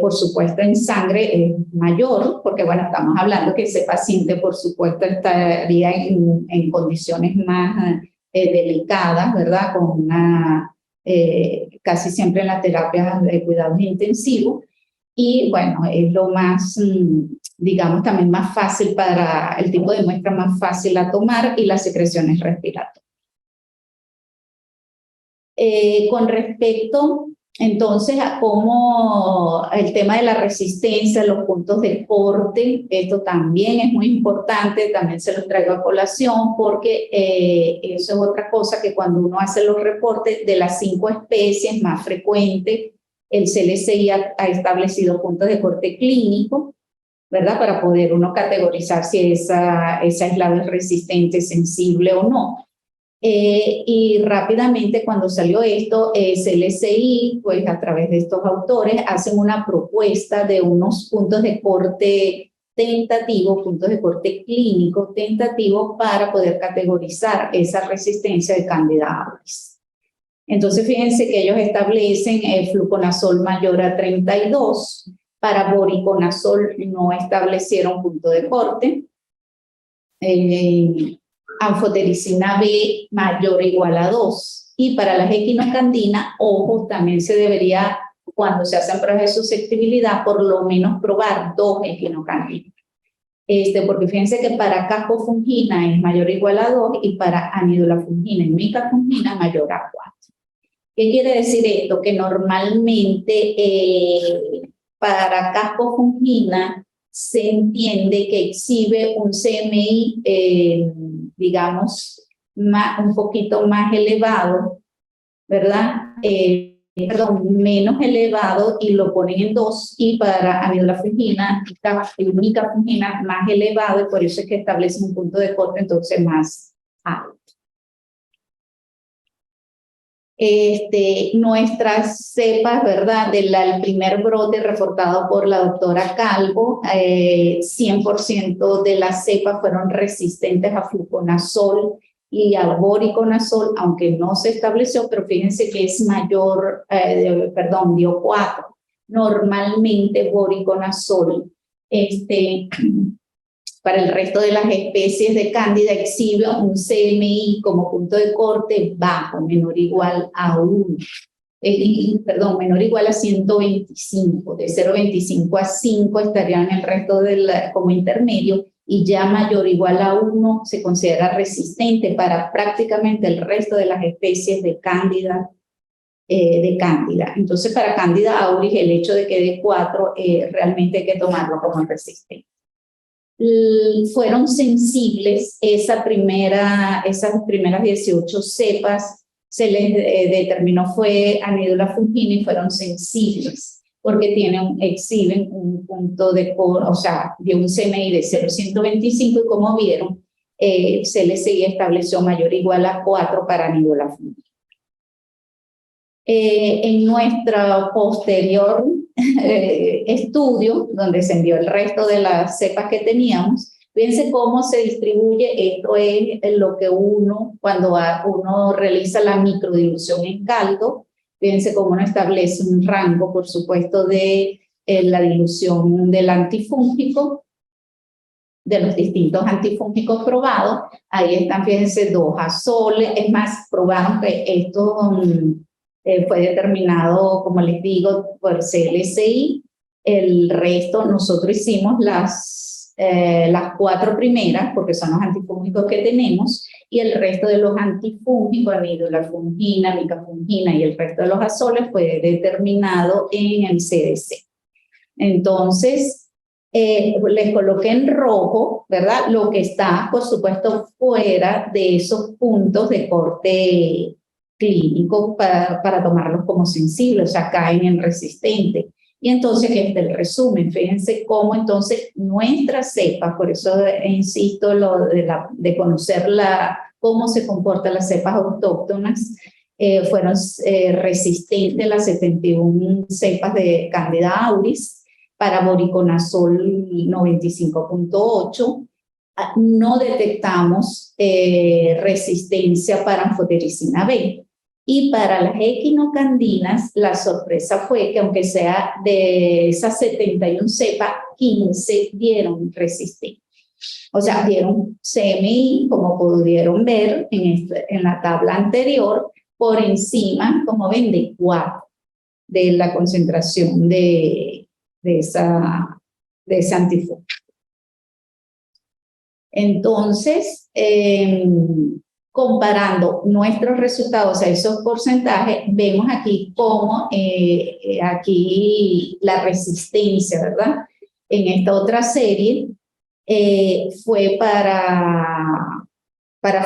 S2: Por supuesto, en sangre es mayor, porque bueno, estamos hablando que ese paciente, por supuesto, estaría en condiciones más delicadas, ¿verdad? Con casi siempre en la terapia de cuidados intensivos. Y bueno, es lo más, digamos, también más fácil para el tipo de muestra más fácil a tomar, y las secreciones respiratorias. Con respecto entonces a cómo el tema de la resistencia, los puntos de corte, esto también es muy importante, también se los traigo a colación, porque eso es otra cosa que cuando uno hace los reportes de las 5 especies más frecuentes, el CLCI ha establecido puntos de corte clínico, ¿verdad?, para poder uno categorizar si esa aislado es resistente, sensible o no. Y rápidamente, cuando salió esto, CLCI, pues a través de estos autores, hacen una propuesta de unos puntos de corte tentativos, puntos de corte clínico tentativos, para poder categorizar esa resistencia de Candida auris. Entonces, fíjense que ellos establecen el fluconazol mayor a 32, para voriconazol no establecieron punto de corte, anfotericina B mayor o igual a 2. Y para las equinocandinas, ojo, también se debería, cuando se hacen pruebas de susceptibilidad, por lo menos probar 2 equinocandinas. Porque fíjense que para cascofungina es mayor o igual a 2 y para anidulafungina y micafungina mayor a 4. ¿Qué quiere decir esto? Que normalmente para cascofungina se entiende que exhibe un CMI, digamos, un poquito más elevado, ¿verdad? Menos elevado, y lo ponen en 2, y para anidulafungina y micafungina más elevado, y por eso es que establecen un punto de corte entonces más alto. Nuestras cepas, ¿verdad?, del primer brote reportado por la doctora Calvo, 100% de las cepas fueron resistentes a fluconazol y al voriconazol, aunque no se estableció, pero fíjense que es mayor, dio 4. Normalmente voriconazol Para el resto de las especies de Cándida exhibe un CMI como punto de corte bajo, menor o igual a 1. Menor o igual a 125. De 0,25 a 5 estarían el resto como intermedio, y ya mayor o igual a 1 se considera resistente para prácticamente el resto de las especies de Cándida. Entonces, para Cándida auris, el hecho de que dé 4 realmente hay que tomarlo como resistente. Fueron sensibles esas primeras 18 cepas, se les determinó fue Anidula fungina, y fueron sensibles porque exhiben un punto de de un CMI de 0,125, y como vieron, CLCI estableció mayor o igual a 4 para Anidula fungina. En nuestro posterior estudio, donde se envió el resto de las cepas que teníamos, fíjense cómo se distribuye. Esto es lo que cuando uno realiza la microdilución en caldo, fíjense cómo uno establece un rango, por supuesto, de la dilución del antifúngico, de los distintos antifúngicos probados. Ahí están, fíjense, 2 azoles. Es más, probaron que esto fue determinado, como les digo, por CLCI. El resto, nosotros hicimos las 4 primeras, porque son los antifúngicos que tenemos, y el resto de los antifúngicos, Anidula fungina, micafungina y el resto de los azoles, fue determinado en el CDC. Entonces, les coloqué en rojo, ¿verdad? Lo que está, por supuesto, fuera de esos puntos de corte clínico para tomarlos como sensibles, o sea, caen en resistente. Y entonces este es el resumen. Fíjense cómo entonces nuestras cepas, por eso insisto de conocer cómo se comportan las cepas autóctonas, fueron resistentes las 71 cepas de Candida auris para voriconazol 95.8. No detectamos resistencia para anfotericina B. Y para las equinocandinas, la sorpresa fue que aunque sea de esas 71 cepas, 15 dieron resistencia. O sea, dieron CMI, como pudieron ver en la tabla anterior, por encima, como ven, de 4 de la concentración de ese antifúngico. Entonces, comparando nuestros resultados a esos porcentajes, vemos aquí cómo aquí la resistencia, ¿verdad? En esta otra serie fue para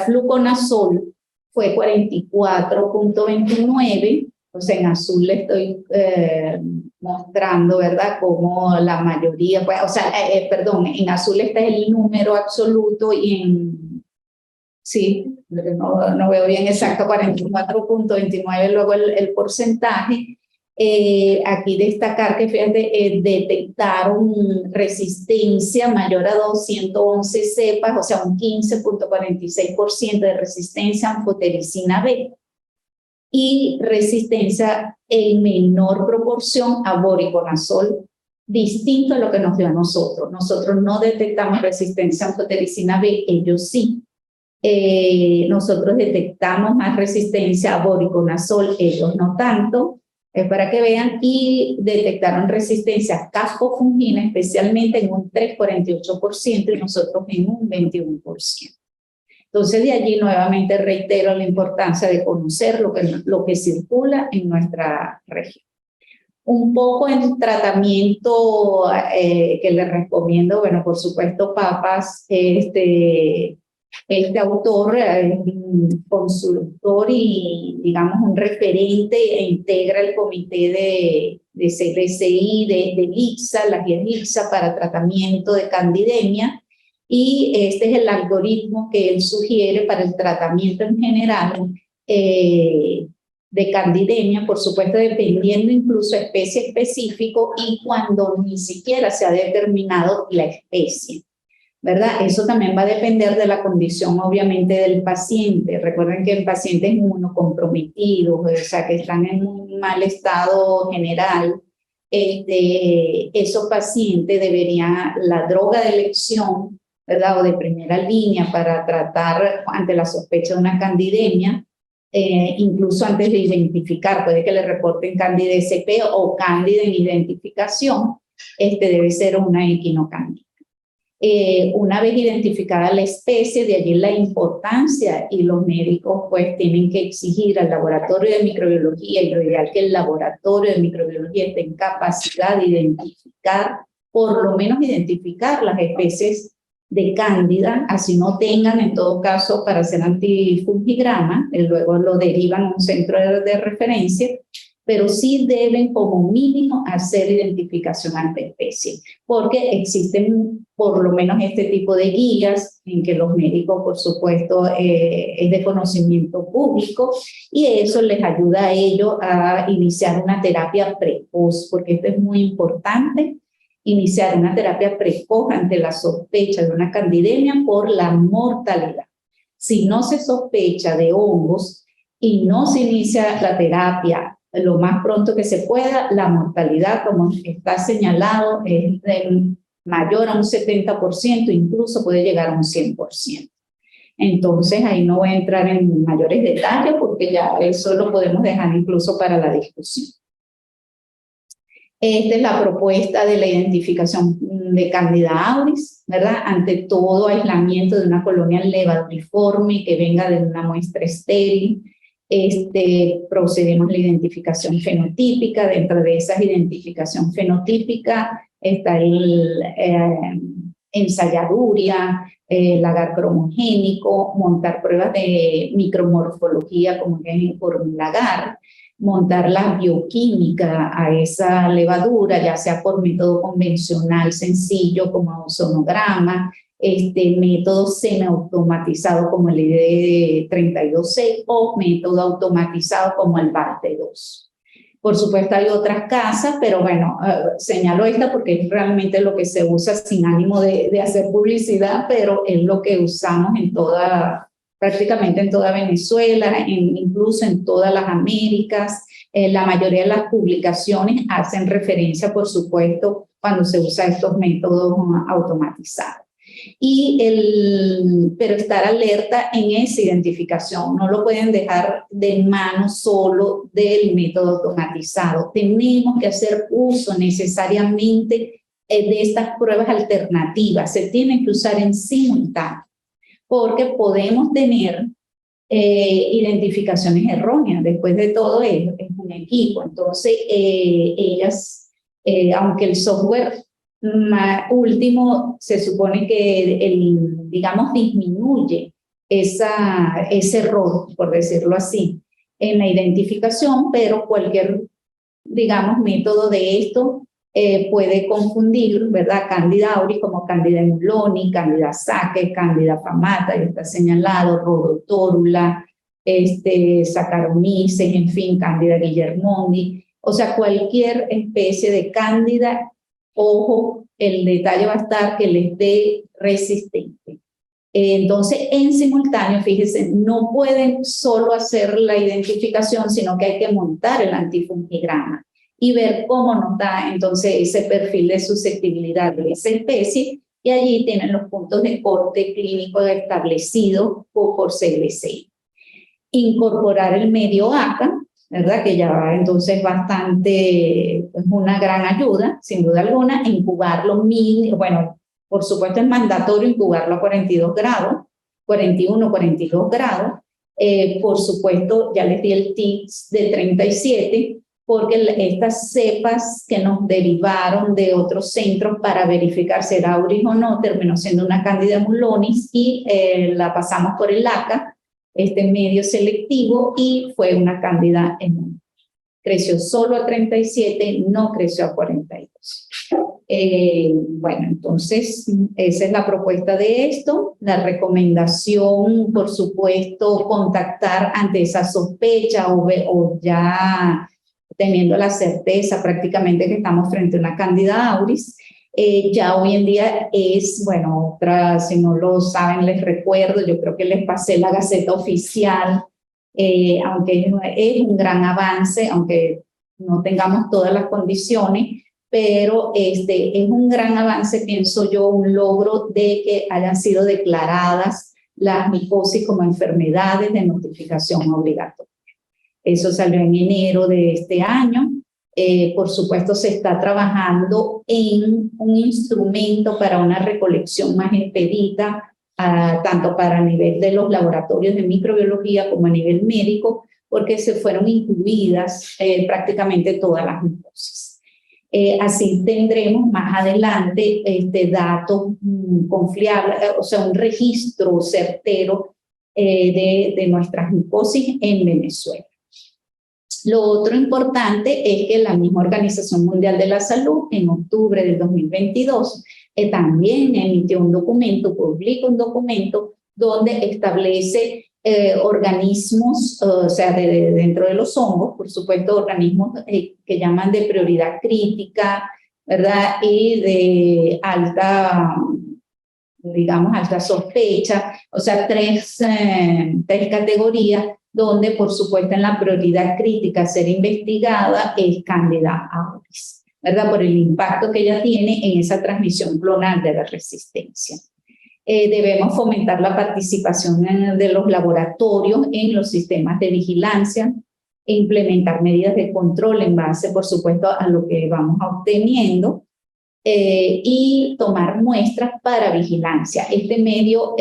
S2: fluconazol, fue 44.29, o sea, en azul le estoy mostrando, ¿verdad?, como la mayoría, pues, o sea, perdón, en azul está el número absoluto y sí, no veo bien exacto, 44.29, luego el porcentaje. Aquí destacar que, fíjate, detectaron resistencia mayor a 211 cepas, o sea, un 15.46% de resistencia a anfotericina B, y resistencia en menor proporción a voriconazol, distinto a lo que nos dio a nosotros. Nosotros no detectamos resistencia a anfotericina B, ellos sí. Nosotros detectamos más resistencia a voriconazol, ellos no tanto, para que vean, y detectaron resistencia a caspofungina, especialmente en un 3,48% y nosotros en un 21%. Entonces, de allí nuevamente reitero la importancia de conocer lo que circula en nuestra región. Un poco en tratamiento que les recomiendo, bueno, por supuesto, papas, este autor es un consultor y, digamos, un referente e integra el comité de CLCI, de LICSA, la guía LICSA para tratamiento de candidemia, y este es el algoritmo que él sugiere para el tratamiento en general de candidemia, por supuesto, dependiendo incluso especie específico y cuando ni siquiera se ha determinado la especie, ¿verdad? Eso también va a depender de la condición, obviamente, del paciente. Recuerden que el paciente es inmunocomprometido, o sea, que están en un mal estado general. Esos pacientes deberían, la droga de elección ¿verdad? O de primera línea para tratar ante la sospecha de una candidemia, incluso antes de identificar, puede que le reporten Candida SP o Cándida en identificación, debe ser una equinocándida. Una vez identificada la especie, de allí la importancia, y los médicos pues tienen que exigir al laboratorio de microbiología, y lo ideal que el laboratorio de microbiología esté en capacidad de identificar, por lo menos identificar las especies de cándida, así no tengan en todo caso para hacer antifungigrama, luego lo derivan a un centro de referencia, pero sí deben como mínimo hacer identificación ante especie, porque existen por lo menos este tipo de guías en que los médicos, por supuesto, es de conocimiento público, y eso les ayuda a ellos a iniciar una terapia precoz, porque esto es muy importante, iniciar una terapia precoz ante la sospecha de una candidemia por la mortalidad. Si no se sospecha de hongos y no se inicia la terapia lo más pronto que se pueda, la mortalidad, como está señalado, es mayor a un 70%, incluso puede llegar a un 100%. Entonces, ahí no voy a entrar en mayores detalles porque ya eso lo podemos dejar incluso para la discusión. Esta es la propuesta de la identificación de Candida auris, ¿verdad? Ante todo aislamiento de una colonia levaduriforme que venga de una muestra estéril. Procedemos a la identificación fenotípica. Dentro de esa identificación fenotípica está el ensayaduria, lagar cromogénico, montar pruebas de micromorfología como es por un lagar, montar la bioquímica a esa levadura, ya sea por método convencional sencillo como sonograma, método semiautomatizado como el ID32C o método automatizado como el BART2. Por supuesto hay otras casas, pero bueno, señalo esta porque es realmente lo que se usa sin ánimo de hacer publicidad, pero es lo que usamos en prácticamente en toda Venezuela, incluso en todas las Américas. La mayoría de las publicaciones hacen referencia, por supuesto, cuando se usa estos métodos automatizados. Pero estar alerta en esa identificación, no lo pueden dejar de mano solo del método automatizado. Tenemos que hacer uso necesariamente de estas pruebas alternativas, se tienen que usar en simultáneo, porque podemos tener identificaciones erróneas. Después de todo es un equipo, entonces ellas, aunque el software último se supone que digamos disminuye ese error, por decirlo así, en la identificación, pero cualquier, digamos, método de esto puede confundir, ¿verdad? Candida auris como Candida emuloni, Candida saque, Candida famata, ya está señalado, Rhodotórula, Saccharomyces, en fin, Candida guillermondi, o sea, cualquier especie de Cándida. Ojo, el detalle va a estar que les dé resistente. Entonces, en simultáneo, fíjense, no pueden solo hacer la identificación, sino que hay que montar el antifungigrama y ver cómo nos da entonces ese perfil de susceptibilidad de esa especie, y allí tienen los puntos de corte clínico establecidos por CLC. Incorporar el medio ACA, ¿verdad? Que ya entonces bastante, es una gran ayuda, sin duda alguna, incubarlo mínimo, bueno, por supuesto es mandatorio incubarlo a 42 grados, 41, 42 grados, por supuesto ya les di el TIPS de 37, porque estas cepas que nos derivaron de otros centros para verificar si era auris o no, terminó siendo una Candida emulonis y la pasamos por el ACA, medio selectivo, y fue una Candida emulonis. Creció solo a 37, no creció a 42. Bueno, entonces esa es la propuesta de esto. La recomendación, por supuesto, contactar ante esa sospecha o ya teniendo la certeza prácticamente que estamos frente a una Candida auris. Ya hoy en día es, bueno, si no lo saben, les recuerdo, yo creo que les pasé la Gaceta Oficial, aunque es un gran avance, aunque no tengamos todas las condiciones, pero es un gran avance, pienso yo, un logro de que hayan sido declaradas las micosis como enfermedades de notificación obligatoria. Eso salió en enero de este año. Por supuesto, se está trabajando en un instrumento para una recolección más expedita, tanto para a nivel de los laboratorios de microbiología como a nivel médico, porque se fueron incluidas prácticamente todas las micosis. Así tendremos más adelante datos confiables, o sea, un registro certero de nuestras micosis en Venezuela. Lo otro importante es que la misma Organización Mundial de la Salud, en octubre del 2022, también emitió un documento, publica un documento donde establece organismos, o sea, dentro de los hongos, por supuesto, organismos que llaman de prioridad crítica, ¿verdad? Y de alta, digamos, alta sospecha, o sea, tres categorías, donde, por supuesto, en la prioridad crítica a ser investigada es Candida auris, ¿verdad? Por el impacto que ella tiene en esa transmisión clonal de la resistencia. Debemos fomentar la participación de los laboratorios en los sistemas de vigilancia e implementar medidas de control en base, por supuesto, a lo que vamos obteniendo y tomar muestras para vigilancia. Este medio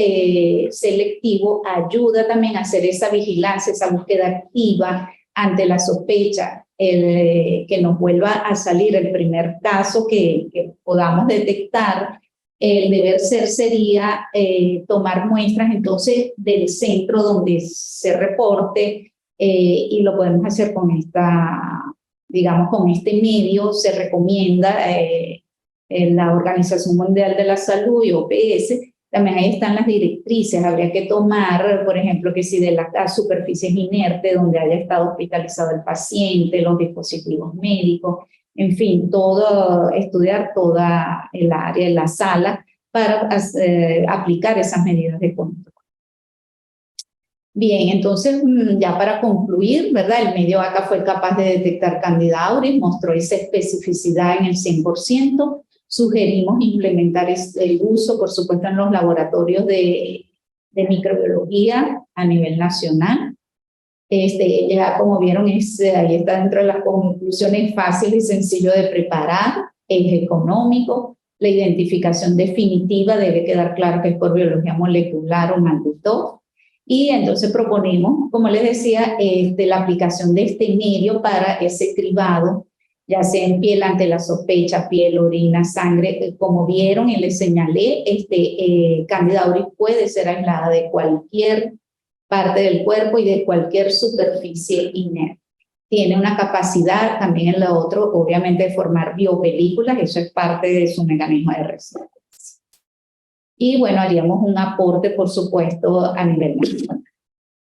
S2: selectivo ayuda también a hacer esa vigilancia, esa búsqueda activa ante la sospecha, que nos vuelva a salir el primer caso que podamos detectar. El deber ser sería tomar muestras entonces del centro donde se reporte y lo podemos hacer con digamos, con este medio. Se recomienda la Organización Mundial de la Salud y OPS, también ahí están las directrices. Habría que tomar, por ejemplo, que si de las superficies inertes donde haya estado hospitalizado el paciente, los dispositivos médicos, en fin, estudiar toda el área, la sala, para aplicar esas medidas de control. Bien, entonces, ya para concluir, ¿verdad? El medio ACA fue capaz de detectar Candida auris, mostró esa especificidad en el 100%. Sugerimos implementar el uso, por supuesto, en los laboratorios de microbiología a nivel nacional. Ya como vieron, ahí está dentro de las conclusiones, fácil y sencillo de preparar, es económico, la identificación definitiva debe quedar claro que es por biología molecular o Mantoux. Y entonces proponemos, como les decía, la aplicación de este medio para ese cribado, ya sea en piel ante la sospecha, piel, orina, sangre. Como vieron y les señalé, Candida auris puede ser aislada de cualquier parte del cuerpo y de cualquier superficie inerte. Tiene una capacidad también en lo otro, obviamente, de formar biopelículas, eso es parte de su mecanismo de resistencia. Y bueno, haríamos un aporte, por supuesto, a nivel nacional.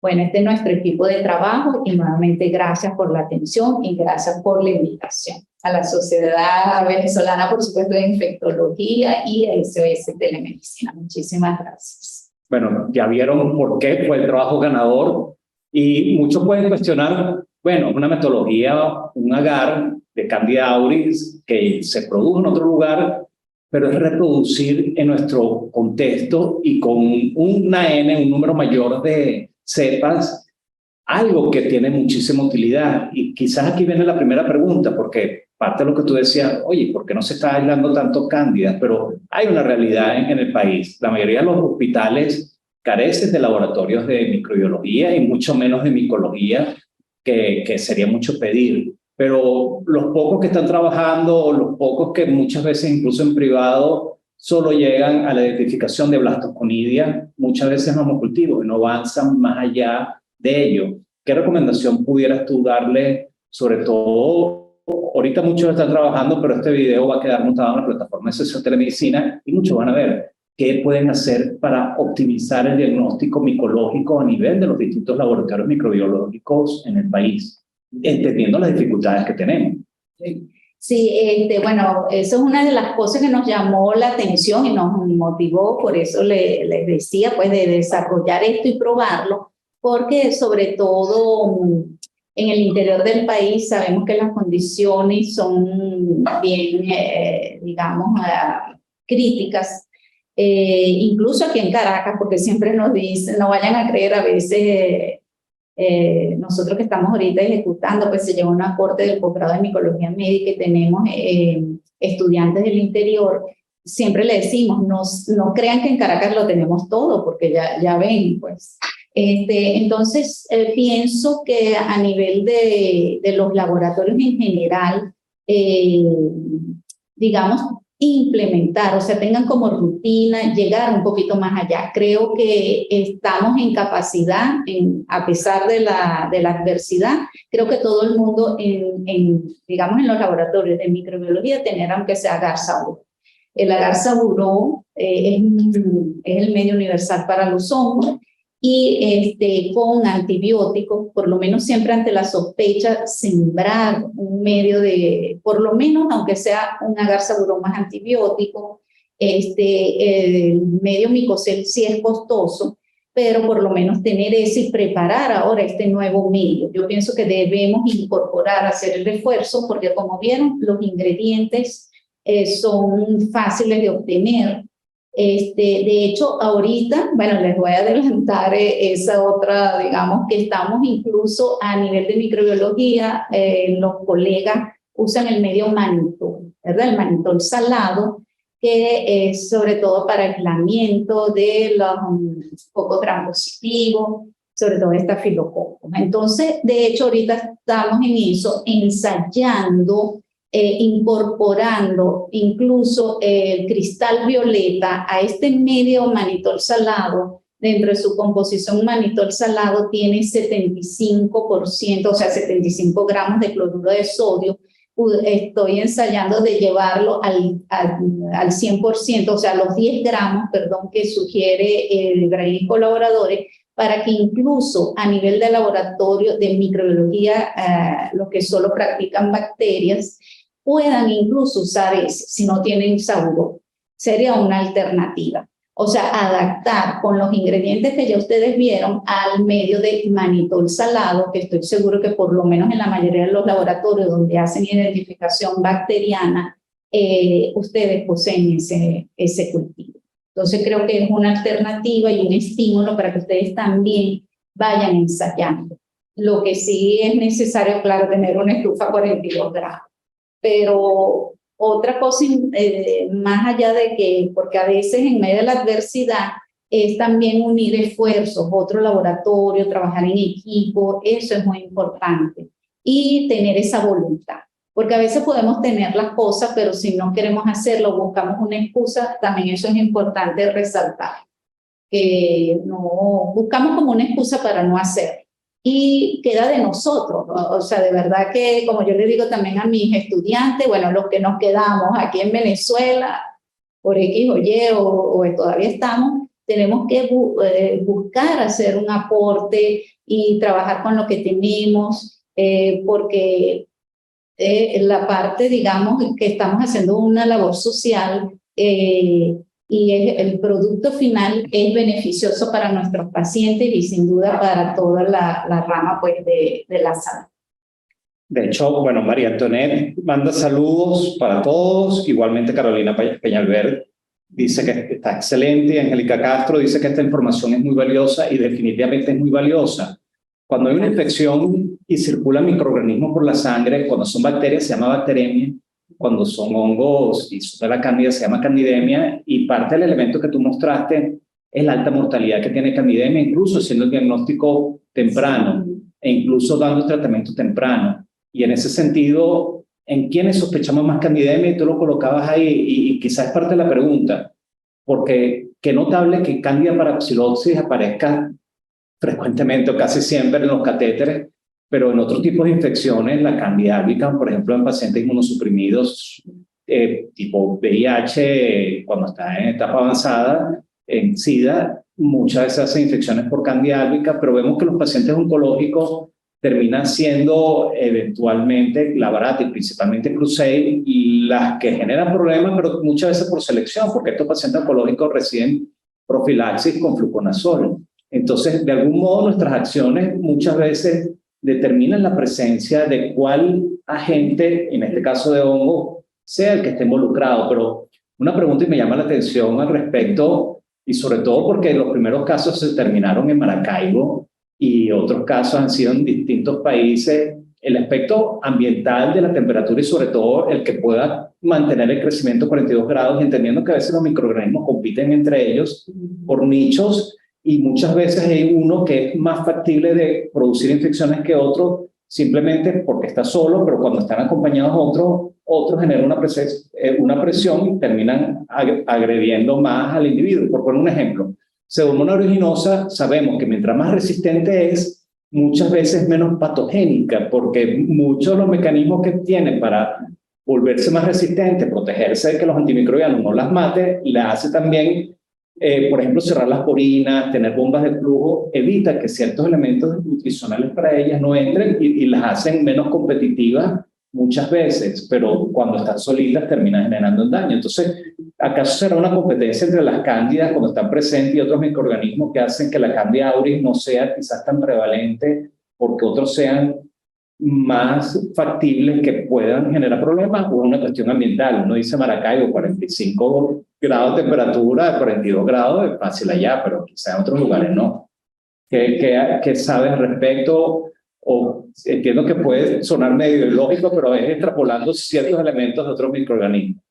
S2: Bueno, este es nuestro equipo de trabajo y nuevamente gracias por la atención y gracias por la invitación a la Sociedad Venezolana, por supuesto, de Infectología y a SOS Telemedicina. Muchísimas gracias.
S1: Bueno, ya vieron por qué fue el trabajo ganador y muchos pueden cuestionar, bueno, una metodología, un agar de Candida auris que se produjo en otro lugar, pero es reproducir en nuestro contexto y con una N, un número mayor de cepas, algo que tiene muchísima utilidad. Y quizás aquí viene la primera pregunta, porque parte de lo que tú decías, oye, ¿por qué no se está aislando tanto Cándida? Pero hay una realidad en el país. La mayoría de los hospitales carecen de laboratorios de microbiología y mucho menos de micología, que sería mucho pedir. Pero los pocos que están trabajando, los pocos que muchas veces incluso en privado solo llegan a la identificación de blastoconidia, muchas veces monocultivos y no avanzan más allá de ello. ¿Qué recomendación pudieras tú darle, sobre todo, ahorita muchos están trabajando, pero este video va a quedar montado en la plataforma de SOS Telemedicina y muchos van a ver qué pueden hacer para optimizar el diagnóstico micológico a nivel de los distintos laboratorios microbiológicos en el país, entendiendo las dificultades que tenemos?
S2: Sí, bueno, eso es una de las cosas que nos llamó la atención y nos motivó, por eso les decía, pues, de desarrollar esto y probarlo, porque sobre todo En el interior del país sabemos que las condiciones son bien, digamos, críticas. Incluso aquí en Caracas, porque siempre nos dicen, no vayan a creer, a veces nosotros que estamos ahorita ejecutando, pues se lleva un aporte del posgrado de micología médica y tenemos estudiantes del interior. Siempre le decimos, no crean que en Caracas lo tenemos todo, porque ya ven, pues. Entonces, pienso que a nivel de los laboratorios en general, digamos, implementar, o sea, tengan como rutina llegar un poquito más allá. Creo que estamos en capacidad, a pesar de la adversidad, creo que todo el mundo, digamos, en los laboratorios de microbiología, tener aunque sea agar saburo. El agar saburo es el medio universal para los hongos, y con antibióticos, por lo menos siempre ante la sospecha, sembrar un medio de, por lo menos, aunque sea un agar saburo más antibiótico, el medio micocel sí es costoso, pero por lo menos tener ese y preparar ahora este nuevo medio. Yo pienso que debemos incorporar, hacer el esfuerzo, porque como vieron, los ingredientes son fáciles de obtener. De hecho, ahorita, bueno, les voy a adelantar esa otra, digamos, que estamos incluso a nivel de microbiología, los colegas usan el medio mannitol, ¿verdad? El mannitol salado, que es sobre todo para aislamiento de los focos gram positivos, sobre todo estafilococos. Entonces, de hecho, ahorita estamos en eso, ensayando, incorporando incluso el cristal violeta a este medio mannitol salado. Dentro de su composición, mannitol salado tiene 75%, o sea, 75 gramos de cloruro de sodio. Estoy ensayando de llevarlo al 100%, o sea, los 10 gramos, perdón, que sugiere el GRAIL colaboradores, para que incluso a nivel de laboratorio de microbiología, los que solo practican bacterias, puedan incluso usar ese, si no tienen saburo. Sería una alternativa. O sea, adaptar con los ingredientes que ya ustedes vieron al medio de mannitol salado, que estoy seguro que por lo menos en la mayoría de los laboratorios donde hacen identificación bacteriana, ustedes poseen ese cultivo. Entonces creo que es una alternativa y un estímulo para que ustedes también vayan ensayando. Lo que sí es necesario, claro, tener una estufa a 42 grados. Pero otra cosa, más allá de que, porque a veces en medio de la adversidad es también unir esfuerzos, otro laboratorio, trabajar en equipo, eso es muy importante. Y tener esa voluntad. Porque a veces podemos tener las cosas, pero si no queremos hacerlo, buscamos una excusa, también eso es importante resaltar. Que no buscamos como una excusa para no hacerlo. Y queda de nosotros, ¿no? O sea, de verdad que, como yo le digo también a mis estudiantes, bueno, los que nos quedamos aquí en Venezuela, por X o Y, o todavía estamos, tenemos que buscar hacer un aporte y trabajar con lo que tenemos, porque la parte, digamos, que estamos haciendo una labor social, y el producto final es beneficioso para nuestros pacientes y sin duda para toda la rama, pues, de la salud.
S1: De hecho, bueno, María Antoinette manda saludos para todos. Igualmente Carolina Peñalver dice que está excelente, y Angélica Castro dice que esta información es muy valiosa, y definitivamente es muy valiosa. Cuando hay una infección y circulan microorganismos por la sangre, cuando son bacterias se llama bacteremia, cuando son hongos y son de la cándida se llama candidemia, y parte del elemento que tú mostraste es la alta mortalidad que tiene candidemia, incluso siendo el diagnóstico temprano e incluso dando tratamiento temprano. Y en ese sentido, ¿en quiénes sospechamos más candidemia? Y tú lo colocabas ahí, y quizás es parte de la pregunta, porque qué notable que Candida parapsilosis aparezca frecuentemente o casi siempre en los catéteres, pero en otros tipos de infecciones, la Candida albicans, por ejemplo, en pacientes inmunosuprimidos tipo VIH, cuando está en etapa avanzada, en SIDA, muchas veces hacen infecciones por Candida albicans, pero vemos que los pacientes oncológicos terminan siendo eventualmente la barata y principalmente Cruzei las que generan problemas, pero muchas veces por selección, porque estos pacientes oncológicos reciben profilaxis con fluconazol. Entonces, de algún modo, nuestras acciones muchas veces determinan la presencia de cuál agente, en este caso de hongo, sea el que esté involucrado. Pero una pregunta y me llama la atención al respecto, y sobre todo porque los primeros casos se terminaron en Maracaibo y otros casos han sido en distintos países. El aspecto ambiental de la temperatura y sobre todo el que pueda mantener el crecimiento a 42 grados, entendiendo que a veces los microorganismos compiten entre ellos por nichos y muchas veces hay uno que es más factible de producir infecciones que otro simplemente porque está solo, pero cuando están acompañados otros generan una presión y terminan agrediendo más al individuo. Por poner un ejemplo, Pseudomonas aeruginosa, sabemos que mientras más resistente es, muchas veces menos patogénica, porque muchos de los mecanismos que tiene para volverse más resistente, protegerse de que los antimicrobianos no las mate, le hace también, por ejemplo, cerrar las porinas, tener bombas de flujo, evita que ciertos elementos nutricionales para ellas no entren y las hacen menos competitivas muchas veces, pero cuando están solitas terminan generando un daño. Entonces, ¿acaso será una competencia entre las cándidas cuando están presentes y otros microorganismos que hacen que la Candida auris no sea quizás tan prevalente porque otros sean más factibles que puedan generar problemas, o es una cuestión ambiental? Uno dice Maracaibo, 45 grados de temperatura, 42 grados, es fácil allá, pero quizás en otros lugares no. ¿Qué sabes al respecto? O entiendo que puede sonar medio ilógico, pero es extrapolando ciertos elementos de otros microorganismos.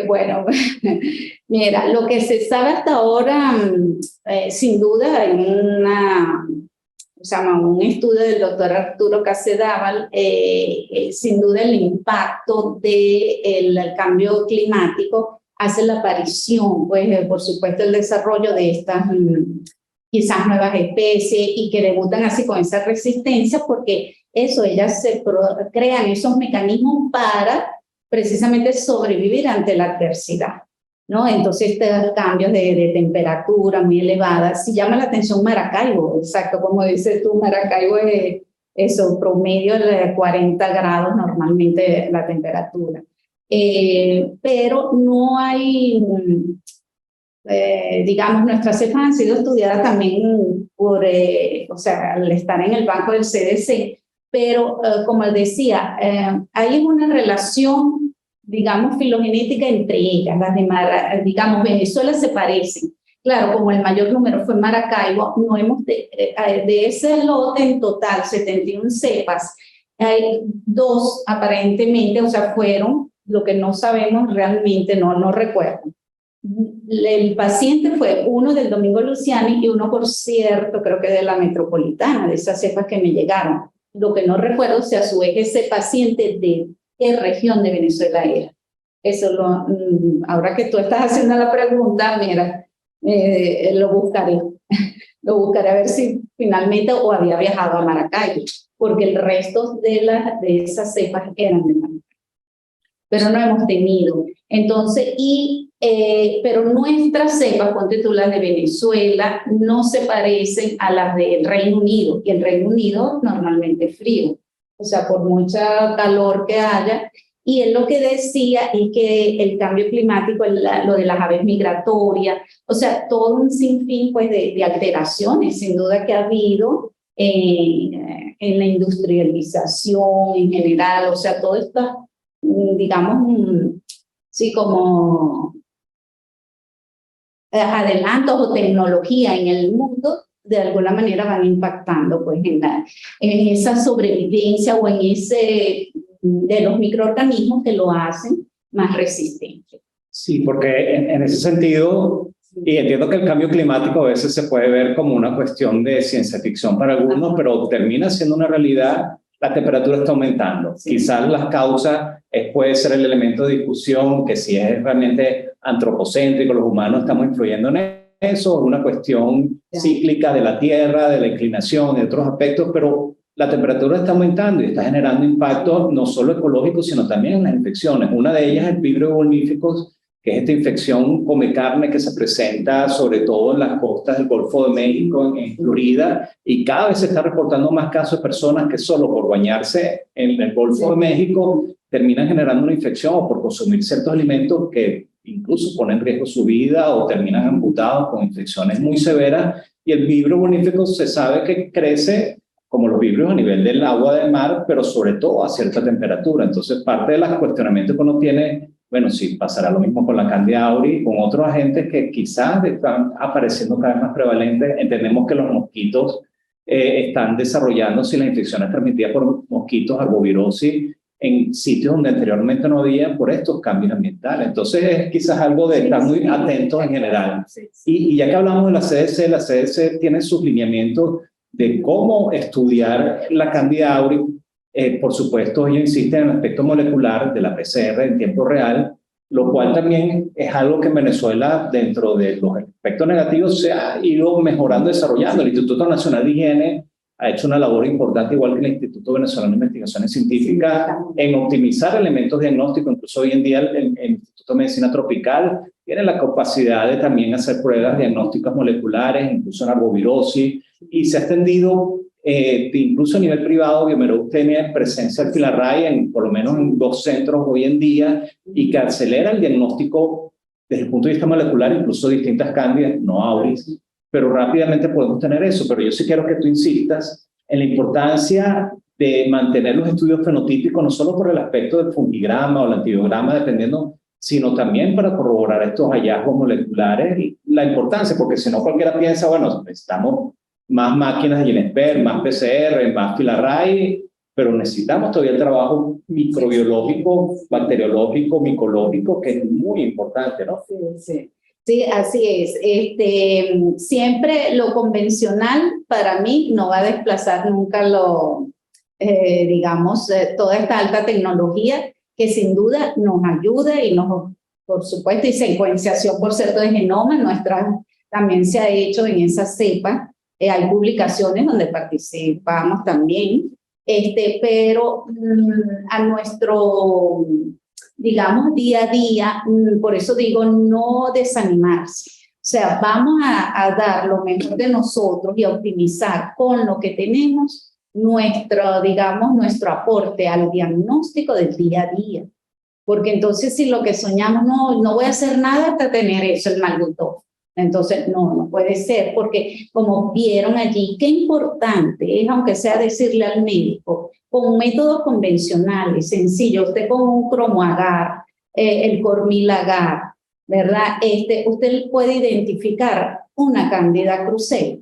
S2: Bueno, mira, lo que se sabe hasta ahora, sin duda, hay un estudio del doctor Arturo Casedábal, sin duda el impacto del cambio climático hace la aparición, pues, por supuesto, el desarrollo de estas quizás nuevas especies y que debutan así con esa resistencia, porque ellas crean esos mecanismos para precisamente sobrevivir ante la adversidad, ¿no? Entonces, estos cambios de temperatura muy elevadas, si llama la atención Maracaibo, exacto, como dices tú, Maracaibo es eso, promedio de 40 grados normalmente la temperatura. Pero no hay, digamos, nuestras cepas han sido estudiadas también por, al estar en el banco del CDC, pero como decía, hay una relación, digamos, filogenética entre ellas. Las de, digamos, Venezuela se parecen. Claro, como el mayor número fue en Maracaibo, no hemos de ese lote en total, 71 cepas, hay 2 aparentemente, fueron, lo que no sabemos realmente, no recuerdo. El paciente fue uno del Domingo Luciani y uno, por cierto, creo que de la Metropolitana, de esas cepas que me llegaron. Lo que no recuerdo si a su vez ese paciente de qué región de Venezuela era. Eso ahora que tú estás haciendo la pregunta, mira, lo buscaré. Lo buscaré a ver si finalmente o había viajado a Maracaibo, porque el resto de esas cepas eran de Maracaibo. Pero no hemos tenido. Entonces, pero nuestras cepas, ponte tú las de Venezuela, no se parecen a las del Reino Unido, y el Reino Unido normalmente es frío, por mucha calor que haya. Y él lo que decía es que el cambio climático, lo de las aves migratorias, todo un sinfín pues, de alteraciones, sin duda que ha habido en la industrialización en general, todo esto, digamos, sí, como adelantos o tecnología en el mundo, de alguna manera van impactando pues, en esa sobrevivencia o en ese de los microorganismos que lo hacen más resistente.
S1: Sí, porque en ese sentido, y entiendo que el cambio climático a veces se puede ver como una cuestión de ciencia ficción para algunos, pero termina siendo una realidad. La temperatura está aumentando. Sí. Quizás las causas puede ser el elemento de discusión, que si es realmente antropocéntrico, los humanos estamos influyendo en eso, una cuestión cíclica de la Tierra, de la inclinación, de otros aspectos, pero la temperatura está aumentando y está generando impactos no solo ecológicos, sino también en las infecciones. Una de ellas es el Vibrio vulnificus, que es esta infección come carne que se presenta sobre todo en las costas del Golfo de México, en Florida, y cada vez se está reportando más casos de personas que solo por bañarse en el Golfo de México terminan generando una infección o por consumir ciertos alimentos que incluso ponen en riesgo su vida o terminan amputados con infecciones muy severas. Y el Vibrio vulnificus se sabe que crece como los vidrios a nivel del agua del mar, pero sobre todo a cierta temperatura. Entonces, parte del cuestionamiento que uno tiene, bueno, sí, pasará lo mismo con la Candida auris, con otros agentes que quizás están apareciendo cada vez más prevalentes. Entendemos que los mosquitos están desarrollándose las infecciones transmitidas por mosquitos, arbovirosis, en sitios donde anteriormente no había por estos cambios ambientales. Entonces, es quizás algo de estar muy atentos en general. Y ya que hablamos de la CDC tiene sus lineamientos de cómo estudiar la Candida auris. Por supuesto, ellos insisten en el aspecto molecular de la PCR en tiempo real, lo cual también es algo que en Venezuela, dentro de los aspectos negativos, se ha ido mejorando, desarrollando. El Instituto Nacional de Higiene ha hecho una labor importante, igual que el Instituto Venezolano de Investigaciones Científicas, en optimizar elementos diagnósticos. Incluso hoy en día el Instituto de Medicina Tropical tiene la capacidad de también hacer pruebas diagnósticas moleculares, incluso en arbovirosis, y se ha extendido incluso a nivel privado. Biomerus tiene presencia al Filarray por lo menos en 2 centros hoy en día, y que acelera el diagnóstico desde el punto de vista molecular, incluso distintas cándidas, no auris, pero rápidamente podemos tener eso. Pero yo sí quiero que tú insistas en la importancia de mantener los estudios fenotípicos, no solo por el aspecto del fungigrama o el antibiograma, dependiendo, sino también para corroborar estos hallazgos moleculares, y la importancia, porque si no cualquiera piensa, bueno, necesitamos más máquinas de GeneSpert, más PCR, más Filarray, pero necesitamos todavía el trabajo microbiológico, bacteriológico, micológico, que es muy importante, ¿no?
S2: Sí, sí. Sí, así es. Siempre lo convencional para mí no va a desplazar nunca toda esta alta tecnología que sin duda nos ayuda y por supuesto, y secuenciación, por cierto, de genoma, también se ha hecho en esa cepa. Hay publicaciones donde participamos también, pero a nuestro, digamos, día a día, por eso digo, no desanimarse. O sea, vamos a dar lo mejor de nosotros y a optimizar con lo que tenemos nuestro aporte al diagnóstico del día a día. Porque entonces si lo que soñamos, no voy a hacer nada hasta tener eso, el mal gusto. Entonces, no puede ser, porque como vieron allí, qué importante es, aunque sea decirle al médico, con métodos convencionales, sencillos, usted con un cromoagar, el cormilagar, ¿verdad? Usted puede identificar una Candida krusei.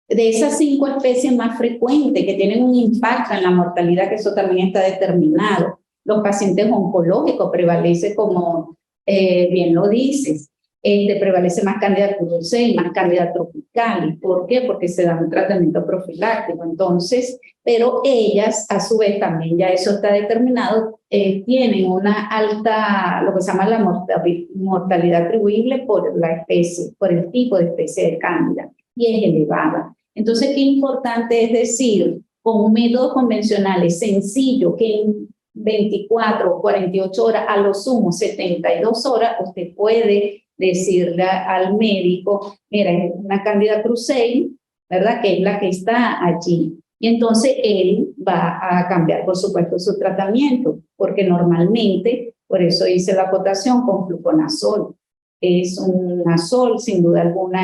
S2: De esas 5 especies más frecuentes que tienen un impacto en la mortalidad, que eso también está determinado. Los pacientes oncológicos prevalece, como bien lo dices. Prevalece más Candida krusei, más Candida tropicalis. ¿Por qué? Porque se da un tratamiento profiláctico. Entonces, pero ellas, a su vez, también ya eso está determinado, tienen una alta, lo que se llama la mortalidad atribuible por la especie, por el tipo de especie de Cándida, y es elevada. Entonces, qué importante es decir, con métodos convencionales sencillos, que en 24 o 48 horas, a lo sumo 72 horas, usted puede decirle al médico, mira, es una Candida krusei, ¿verdad? Que es la que está allí. Y entonces él va a cambiar, por supuesto, su tratamiento, porque normalmente, por eso hice la acotación con fluconazol. Es un azol, sin duda alguna,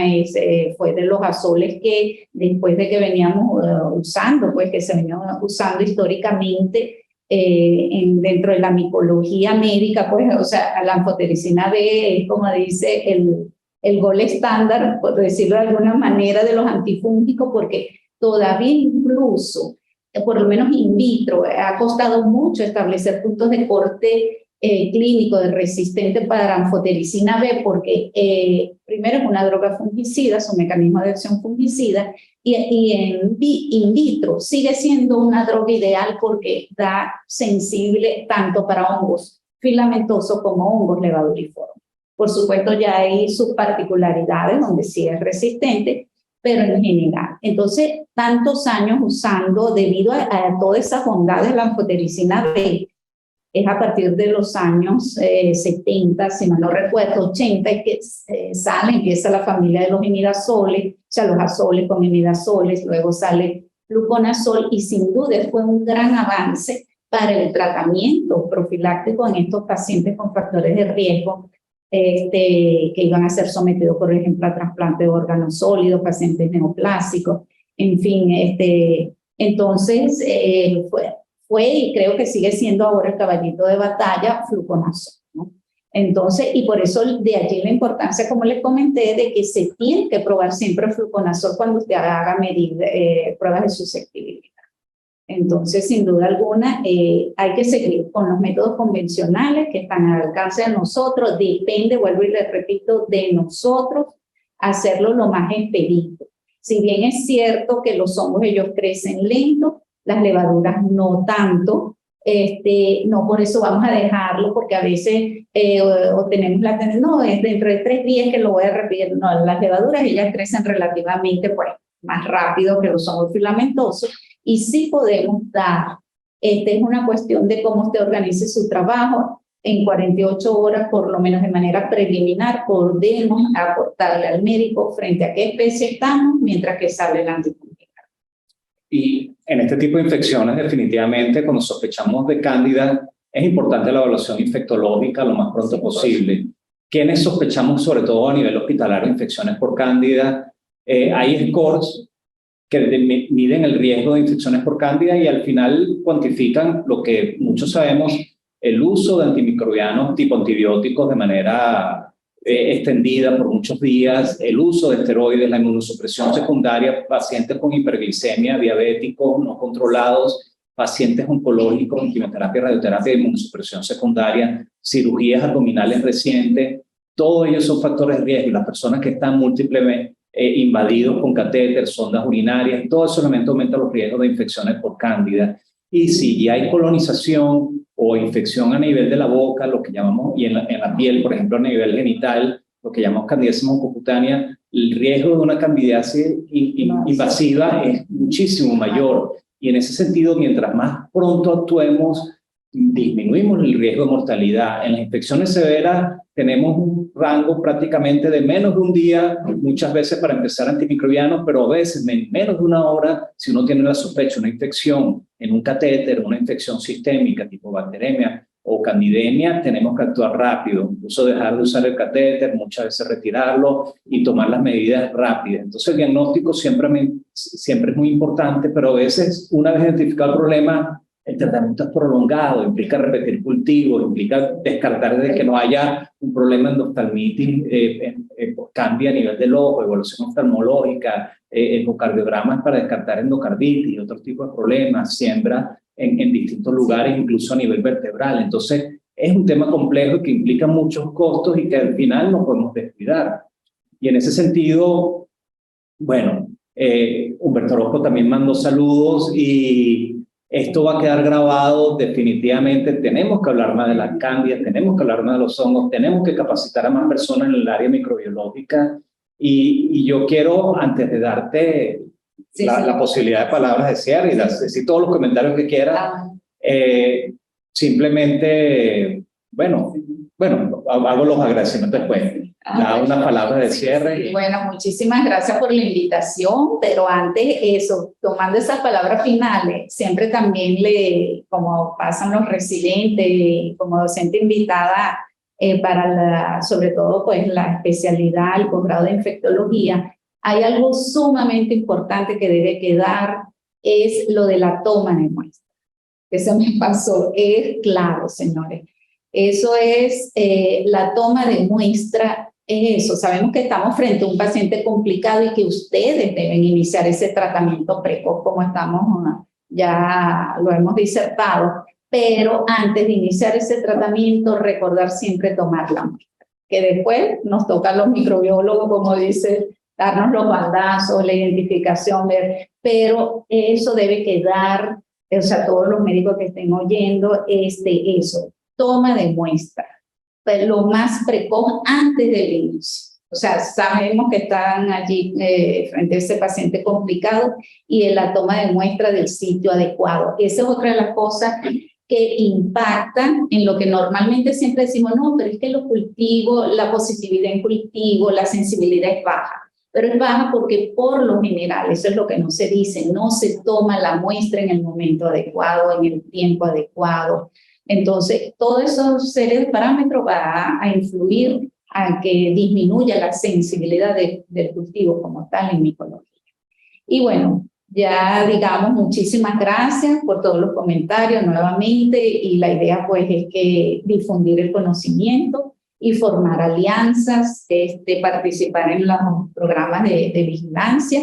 S2: fue de los azoles que después de que veníamos usando, pues que se venía usando históricamente, dentro de la micología médica, pues, o sea, la anfotericina B es, como dice, el gol estándar, por decirlo de alguna manera, de los antifúngicos, porque todavía incluso, por lo menos in vitro, ha costado mucho establecer puntos de corte clínico de resistente para anfotericina B, porque primero es una droga fungicida, su mecanismo de acción fungicida, y in vitro sigue siendo una droga ideal porque da sensible tanto para hongos filamentosos como hongos levaduriformes. Por supuesto, ya hay sus particularidades donde sí es resistente, pero en general. Entonces, tantos años usando, debido a todas esas bondades de la anfotericina B, es a partir de los años 70, si mal no recuerdo, 80, que empieza la familia de los imidazoles, o sea, los azoles con imidazoles, luego sale fluconazol, y sin duda fue un gran avance para el tratamiento profiláctico en estos pacientes con factores de riesgo que iban a ser sometidos, por ejemplo, a trasplante de órganos sólidos, pacientes neoplásicos, en fin, Entonces, fue y creo que sigue siendo ahora el caballito de batalla fluconazol, ¿no? Entonces, y por eso de allí la importancia, como les comenté, de que se tiene que probar siempre fluconazol cuando usted haga medir pruebas de susceptibilidad. Entonces, sin duda alguna, hay que seguir con los métodos convencionales que están al alcance de nosotros. Depende, vuelvo y les repito, de nosotros hacerlo lo más expedito. Si bien es cierto que los hongos ellos crecen lento, las levaduras no tanto, no por eso vamos a dejarlo, porque a veces o tenemos la tendencia, no, es dentro de 3 días que lo voy a repetir. No, las levaduras ellas crecen relativamente pues, más rápido que los hongos filamentosos y sí podemos dar. Es una cuestión de cómo usted organice su trabajo. En 48 horas, por lo menos de manera preliminar, podemos aportarle al médico frente a qué especie estamos mientras que sale el antifungal.
S1: Y en este tipo de infecciones, definitivamente, cuando sospechamos de cándida, es importante la evaluación infectológica lo más pronto posible. ¿Quiénes sospechamos, sobre todo a nivel hospitalario, infecciones por cándida? Hay scores que miden el riesgo de infecciones por cándida y al final cuantifican lo que muchos sabemos, el uso de antimicrobianos tipo antibióticos de manera extendida por muchos días, el uso de esteroides, la inmunosupresión secundaria, pacientes con hiperglicemia, diabéticos no controlados, pacientes oncológicos, quimioterapia, radioterapia, inmunosupresión secundaria, cirugías abdominales recientes, todos ellos son factores de riesgo. Las personas que están múltiplemente invadidos con catéter, sondas urinarias, todo eso elemento aumenta los riesgos de infecciones por cándida. Y si ya hay colonización o infección a nivel de la boca, lo que llamamos, y en la piel, por ejemplo, a nivel genital, lo que llamamos candidiasis mucocutánea, el riesgo de una candidiasis invasiva es muchísimo mayor. Y en ese sentido, mientras más pronto actuemos, disminuimos el riesgo de mortalidad. En las infecciones severas tenemos un rango prácticamente de menos de un día, muchas veces para empezar antimicrobianos, pero a veces menos de una hora si uno tiene la sospecha de una infección en un catéter, una infección sistémica tipo bacteremia o candidemia, tenemos que actuar rápido, incluso dejar de usar el catéter, muchas veces retirarlo y tomar las medidas rápidas. Entonces el diagnóstico siempre es muy importante, pero a veces una vez identificado el problema, el tratamiento es prolongado, implica repetir cultivos, implica descartar de que no haya un problema endoftalmitis, cambia a nivel del ojo, evolución oftalmológica, ecocardiogramas para descartar endocarditis y otros tipos de problemas, siembra en distintos lugares, incluso a nivel vertebral. Entonces, es un tema complejo que implica muchos costos y que al final no podemos descuidar. Y en ese sentido, bueno, Humberto Orozco también mandó saludos y esto va a quedar grabado definitivamente. Tenemos que hablar más de las cándidas, tenemos que hablar más de los hongos, tenemos que capacitar a más personas en el área microbiológica. Y yo quiero, antes de darte la posibilidad de palabras de cierre y decir todos los comentarios que quieras, simplemente, bueno, hago los agradecimientos después. Da unas palabras de cierre.
S2: Bueno, muchísimas gracias por la invitación, pero antes eso, tomando esas palabras finales, siempre también como pasan los residentes, como docente invitada para sobre todo pues la especialidad, el posgrado de infectología, hay algo sumamente importante que debe quedar, es lo de la toma de muestra. Que se me pasó, es claro, señores. Eso es la toma de muestra. Es eso, sabemos que estamos frente a un paciente complicado y que ustedes deben iniciar ese tratamiento precoz como estamos, ya lo hemos disertado, pero antes de iniciar ese tratamiento, recordar siempre tomar la muestra, que después nos toca a los microbiólogos, como dice, darnos los bandazos, la identificación, pero eso debe quedar, o sea, todos los médicos que estén oyendo, eso, toma de muestra. Lo más precoz antes del inicio. O sea, sabemos que están allí frente a ese paciente complicado y en la toma de muestra del sitio adecuado. Esa es otra de las cosas que impactan en lo que normalmente siempre decimos, no, pero es que los cultivos, la positividad en cultivo, la sensibilidad es baja. Pero es baja porque por lo general, eso es lo que no se dice, no se toma la muestra en el momento adecuado, en el tiempo adecuado. Entonces, todos esos series de parámetros van a influir a que disminuya la sensibilidad del cultivo como tal en micología. Y bueno, Ya, digamos, muchísimas gracias por todos los comentarios nuevamente y la idea pues es que difundir el conocimiento y formar alianzas, participar en los programas de vigilancia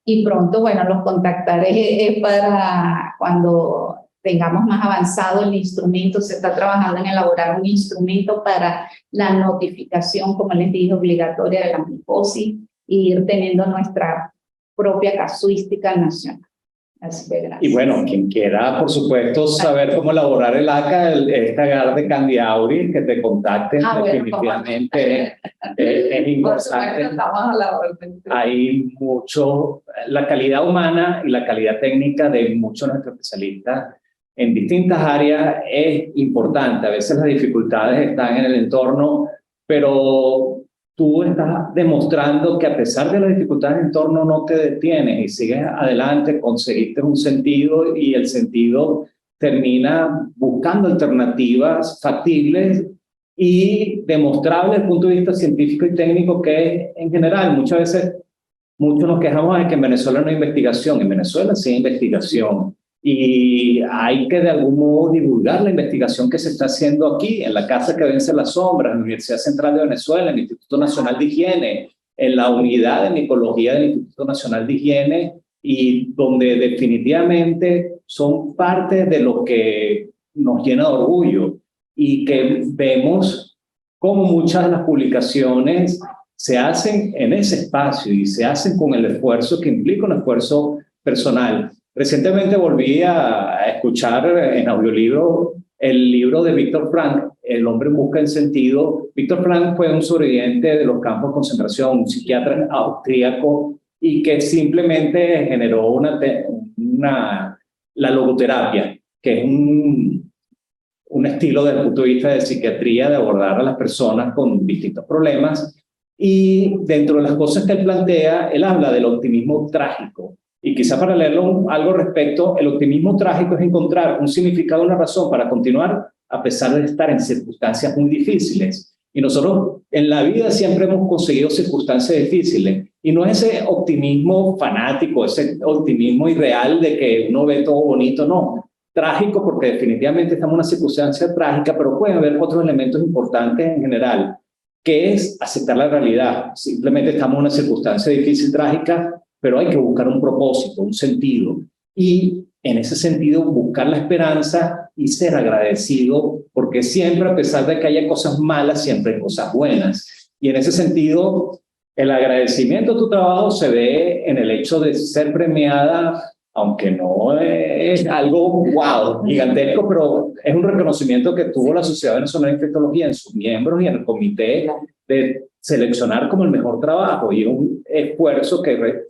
S2: y pronto, bueno, los contactaré para cuando tengamos más avanzado el instrumento. Se está trabajando en elaborar un instrumento para la notificación, como les dije, obligatoria de la micosis y ir teniendo nuestra propia casuística nacional. Así que gracias.
S1: Y bueno, quien quiera, por supuesto, saber cómo elaborar el ACA, este agar de Candiauri, que te contacten, definitivamente es importante.
S2: Estamos a la orden.
S1: Hay mucho, la calidad humana y la calidad técnica de muchos de nuestros especialistas en distintas áreas es importante. A veces las dificultades están en el entorno, pero tú estás demostrando que a pesar de las dificultades del entorno no te detienes y sigues adelante, conseguiste un sentido y el sentido termina buscando alternativas factibles y demostrables desde el punto de vista científico y técnico, que en general muchas veces muchos nos quejamos de que en Venezuela no hay investigación. En Venezuela sí hay investigación y hay que de algún modo divulgar la investigación que se está haciendo aquí, en la Casa que Vence las Sombras, en la Universidad Central de Venezuela, en el Instituto Nacional de Higiene, en la unidad de micología del Instituto Nacional de Higiene, y donde definitivamente son parte de lo que nos llena de orgullo y que vemos cómo muchas de las publicaciones se hacen en ese espacio y se hacen con el esfuerzo que implica un esfuerzo personal. Recientemente volví a escuchar en audiolibro el libro de Víctor Frank, El hombre en busca del sentido. Víctor Frank fue un sobreviviente de los campos de concentración, un psiquiatra austríaco, y que simplemente generó la logoterapia, que es un estilo desde el punto de vista de psiquiatría de abordar a las personas con distintos problemas. Y dentro de las cosas que él plantea, él habla del optimismo trágico. Y quizá para leerlo algo respecto, el optimismo trágico es encontrar un significado, una razón para continuar a pesar de estar en circunstancias muy difíciles. Y nosotros en la vida siempre hemos conseguido circunstancias difíciles. Y no es ese optimismo fanático, ese optimismo irreal de que uno ve todo bonito, no. Trágico porque definitivamente estamos en una circunstancia trágica, pero puede haber otros elementos importantes en general, que es aceptar la realidad. Simplemente estamos en una circunstancia difícil, trágica, pero hay que buscar un propósito, un sentido. Y en ese sentido, buscar la esperanza y ser agradecido, porque siempre, a pesar de que haya cosas malas, siempre hay cosas buenas. Y en ese sentido, el agradecimiento a tu trabajo se ve en el hecho de ser premiada, aunque no es algo wow, gigantesco, pero es un reconocimiento que tuvo la Sociedad Venezolana de Infectología en sus miembros y en el comité de seleccionar como el mejor trabajo, y un esfuerzo que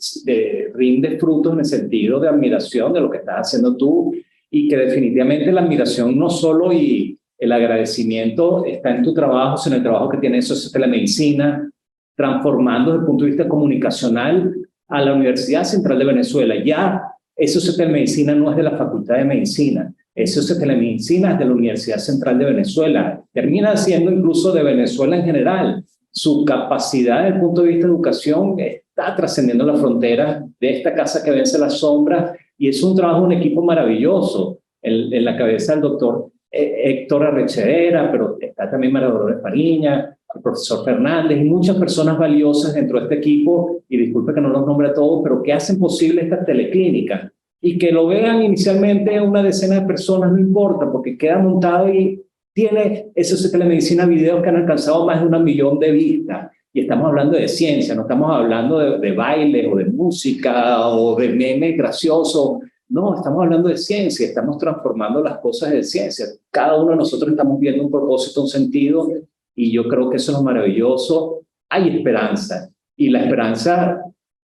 S1: rinde frutos en el sentido de admiración de lo que estás haciendo tú, y que definitivamente la admiración no solo y el agradecimiento está en tu trabajo, sino en el trabajo que tiene Telemedicina, transformando desde el punto de vista comunicacional a la Universidad Central de Venezuela. Ya Telemedicina no es de la Facultad de Medicina, Telemedicina es de la Universidad Central de Venezuela, termina siendo incluso de Venezuela en general. Su capacidad desde el punto de vista de educación está trascendiendo las fronteras de esta Casa que Vence las Sombras, y es un trabajo, un equipo maravilloso, en la cabeza del doctor Héctor Arrechedera, pero está también María Dolores Fariña, el profesor Fernández y muchas personas valiosas dentro de este equipo, y disculpe que no los nombre a todos, pero que hacen posible esta teleclínica. Y que lo vean inicialmente una decena de personas, no importa, porque queda montado y tiene Telemedicina videos que han alcanzado más de 1 millón de vistas. Y estamos hablando de ciencia, no estamos hablando de baile o de música o de memes graciosos. No, estamos hablando de ciencia, estamos transformando las cosas de ciencia. Cada uno de nosotros estamos viendo un propósito, un sentido, y yo creo que eso es lo maravilloso. Hay esperanza, y la esperanza,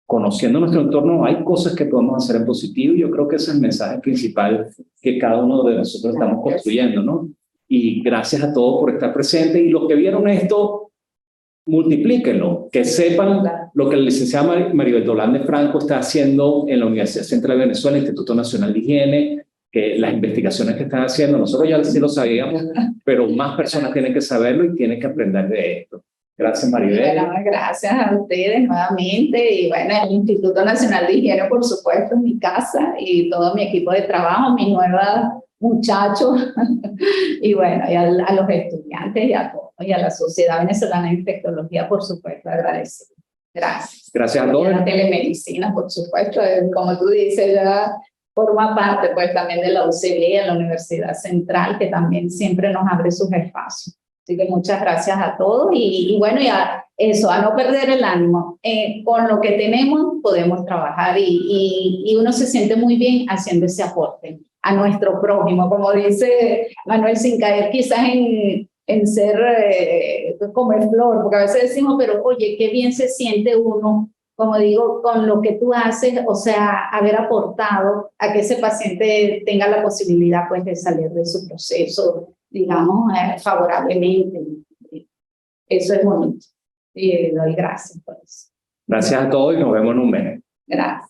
S1: conociendo nuestro entorno, hay cosas que podemos hacer en positivo, y yo creo que ese es el mensaje principal que cada uno de nosotros estamos construyendo, ¿no? Y gracias a todos por estar presentes, y los que vieron esto, multiplíquenlo, que sepan lo que el licenciado Maribel Dolán de Franco está haciendo en la Universidad Central de Venezuela, Instituto Nacional de Higiene, que las investigaciones que están haciendo, nosotros ya sí lo sabíamos, pero más personas tienen que saberlo y tienen que aprender de esto. Gracias, Maribel.
S2: Bueno, gracias a ustedes nuevamente y bueno, el Instituto Nacional de Higiene, por supuesto, mi casa y todo mi equipo de trabajo, mis nuevos muchachos y bueno, y a los estudiantes y a todos, y a la Sociedad Venezolana de Infectología, por supuesto, agradecido. Gracias.
S1: Gracias a
S2: Y
S1: todos.
S2: a la telemedicina, por supuesto, como tú dices, ya forma parte pues también de la UCB, la Universidad Central, que también siempre nos abre sus espacios. Así que muchas gracias a todos y bueno, ya eso, a no perder el ánimo. Con lo que tenemos podemos trabajar y uno se siente muy bien haciendo ese aporte a nuestro prójimo, como dice Manuel, sin caer quizás en ser como el flor, porque a veces decimos, pero oye, qué bien se siente uno, como digo, con lo que tú haces, o sea, haber aportado a que ese paciente tenga la posibilidad pues de salir de su proceso, digamos, favorablemente. Eso es bonito. Y doy gracias por eso.
S1: Gracias a todos y nos vemos en un mes.
S2: Gracias.